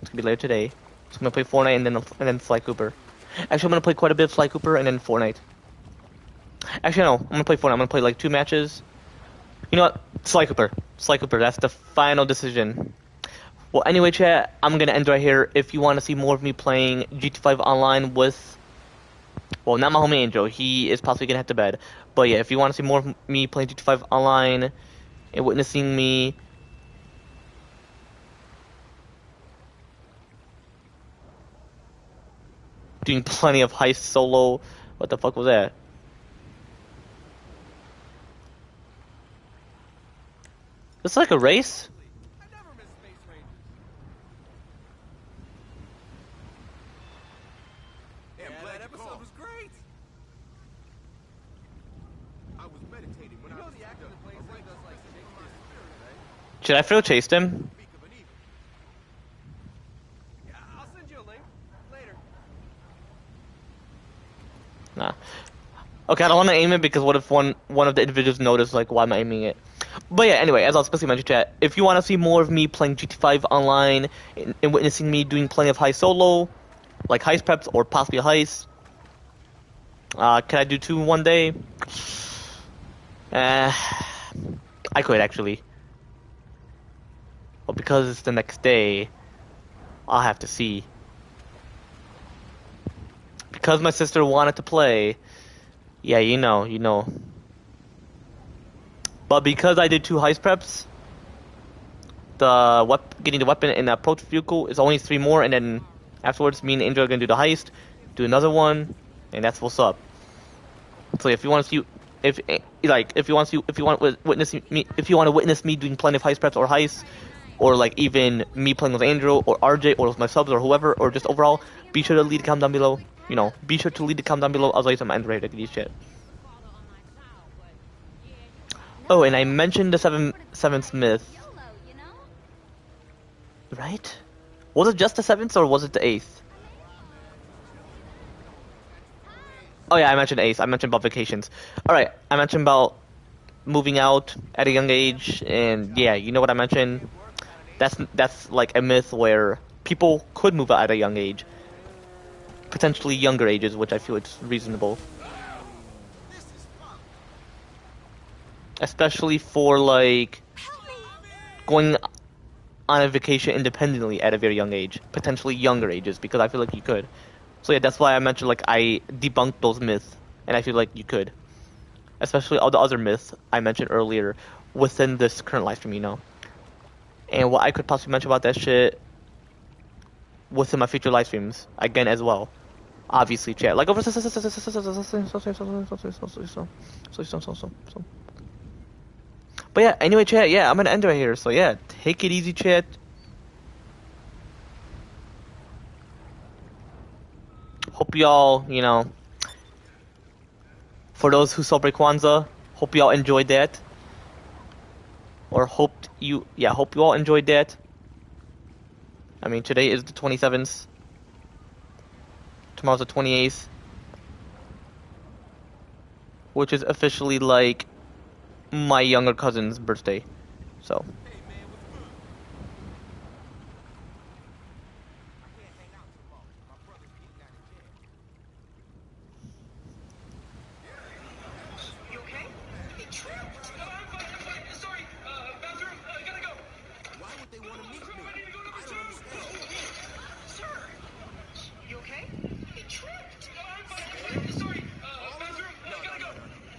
It's gonna be later today. So I'm gonna play Fortnite and then Sly Cooper. Actually, I'm gonna play quite a bit of Sly Cooper and then Fortnite. Actually, no, I'm gonna play Fortnite. I'm gonna play like 2 matches. You know what? Sly Cooper. Sly Cooper. That's the final decision. Well, anyway, chat, I'm gonna end right here. If you want to see more of me playing GT5 Online with, well, not my homie Angel. He is possibly gonna head to bed. But yeah, if you want to see more of me playing GT5 Online and witnessing me doing plenty of heist solo. What the fuck was that? It's like a race? I never miss Space Ranger. Yeah, that episode was great. I was meditating when I was the actor that plays him does like Shakespeare's spirit, right? Should I thrill chased him? Speak of an evil. Yeah, I'll send you a link later. Nah. Okay, I don't want to aim it because what if one of the individuals noticed, like, why am I aiming it? But yeah, anyway, as I was specifically mentioned, chat, if you want to see more of me playing GT5 Online and witnessing me doing plenty of heist solo, like heist preps or possibly a heist, can I do 2 one day? I could actually. But because it's the next day, I'll have to see. Because my sister wanted to play, yeah, you know. But because I did 2 heist preps, getting the weapon and the approach vehicle is only 3 more, and then afterwards, me and Angel are gonna do the heist, do another one, and that's what's up. So if you want to see, if you want to witness me doing plenty of heist preps or heists, or like even me playing with Angel or RJ or with my subs or whoever, or just overall, be sure to leave the comment down below. You know, be sure to leave the comment down below. I'll some end rate these shit. Oh, and I mentioned the seventh myth. Right? Was it just the 7th or was it the 8th? Oh yeah, I mentioned 8th. I mentioned about vacations. Alright, I mentioned about moving out at a young age, and yeah, you know what I mentioned. that's like a myth where people could move out at a young age, potentially younger ages, which I feel it's reasonable. Especially for like going on a vacation independently at a very young age, potentially younger ages, because I feel like you could. So yeah, that's why I mentioned like I debunked those myths, and I feel like you could, especially all the other myths I mentioned earlier within this current live stream, you know. And what I could possibly mention about that shit within my future live streams again as well. Obviously, chat like over. But yeah, anyway, chat, yeah, I'm gonna end right here. So yeah, take it easy, chat. Hope y'all, you know, for those who celebrate Kwanzaa, hope y'all enjoyed that. Or hope you all enjoyed that. I mean, today is the 27th. Tomorrow's the 28th. Which is officially like my younger cousin's birthday. So. You okay? He tripped. I'm fine. Sorry. Bathroom. I gotta go. Why would they want to meet me? I need to go number I two. don't understand. Sir. You okay? He tripped. I'm fine. Sorry. Bathroom. I gotta go.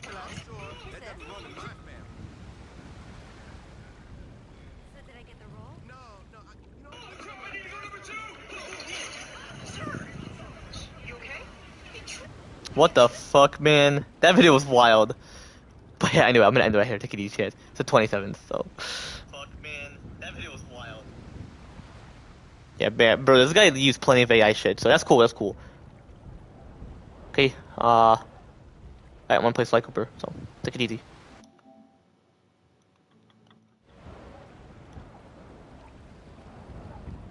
I'm sure that doesn't run in my family. So did I get the role? No, you know. I need to go number two. Sir. You okay? He tripped. What the fuck, man? That video was wild. But yeah, anyway, I'm gonna end it right here. Take it easy, chat. It's the 27th, so. Fuck, man. That video was wild. Yeah, man, bro, this guy used plenty of AI shit, so that's cool, that's cool. Okay, I want to play Sly Cooper, so take it easy.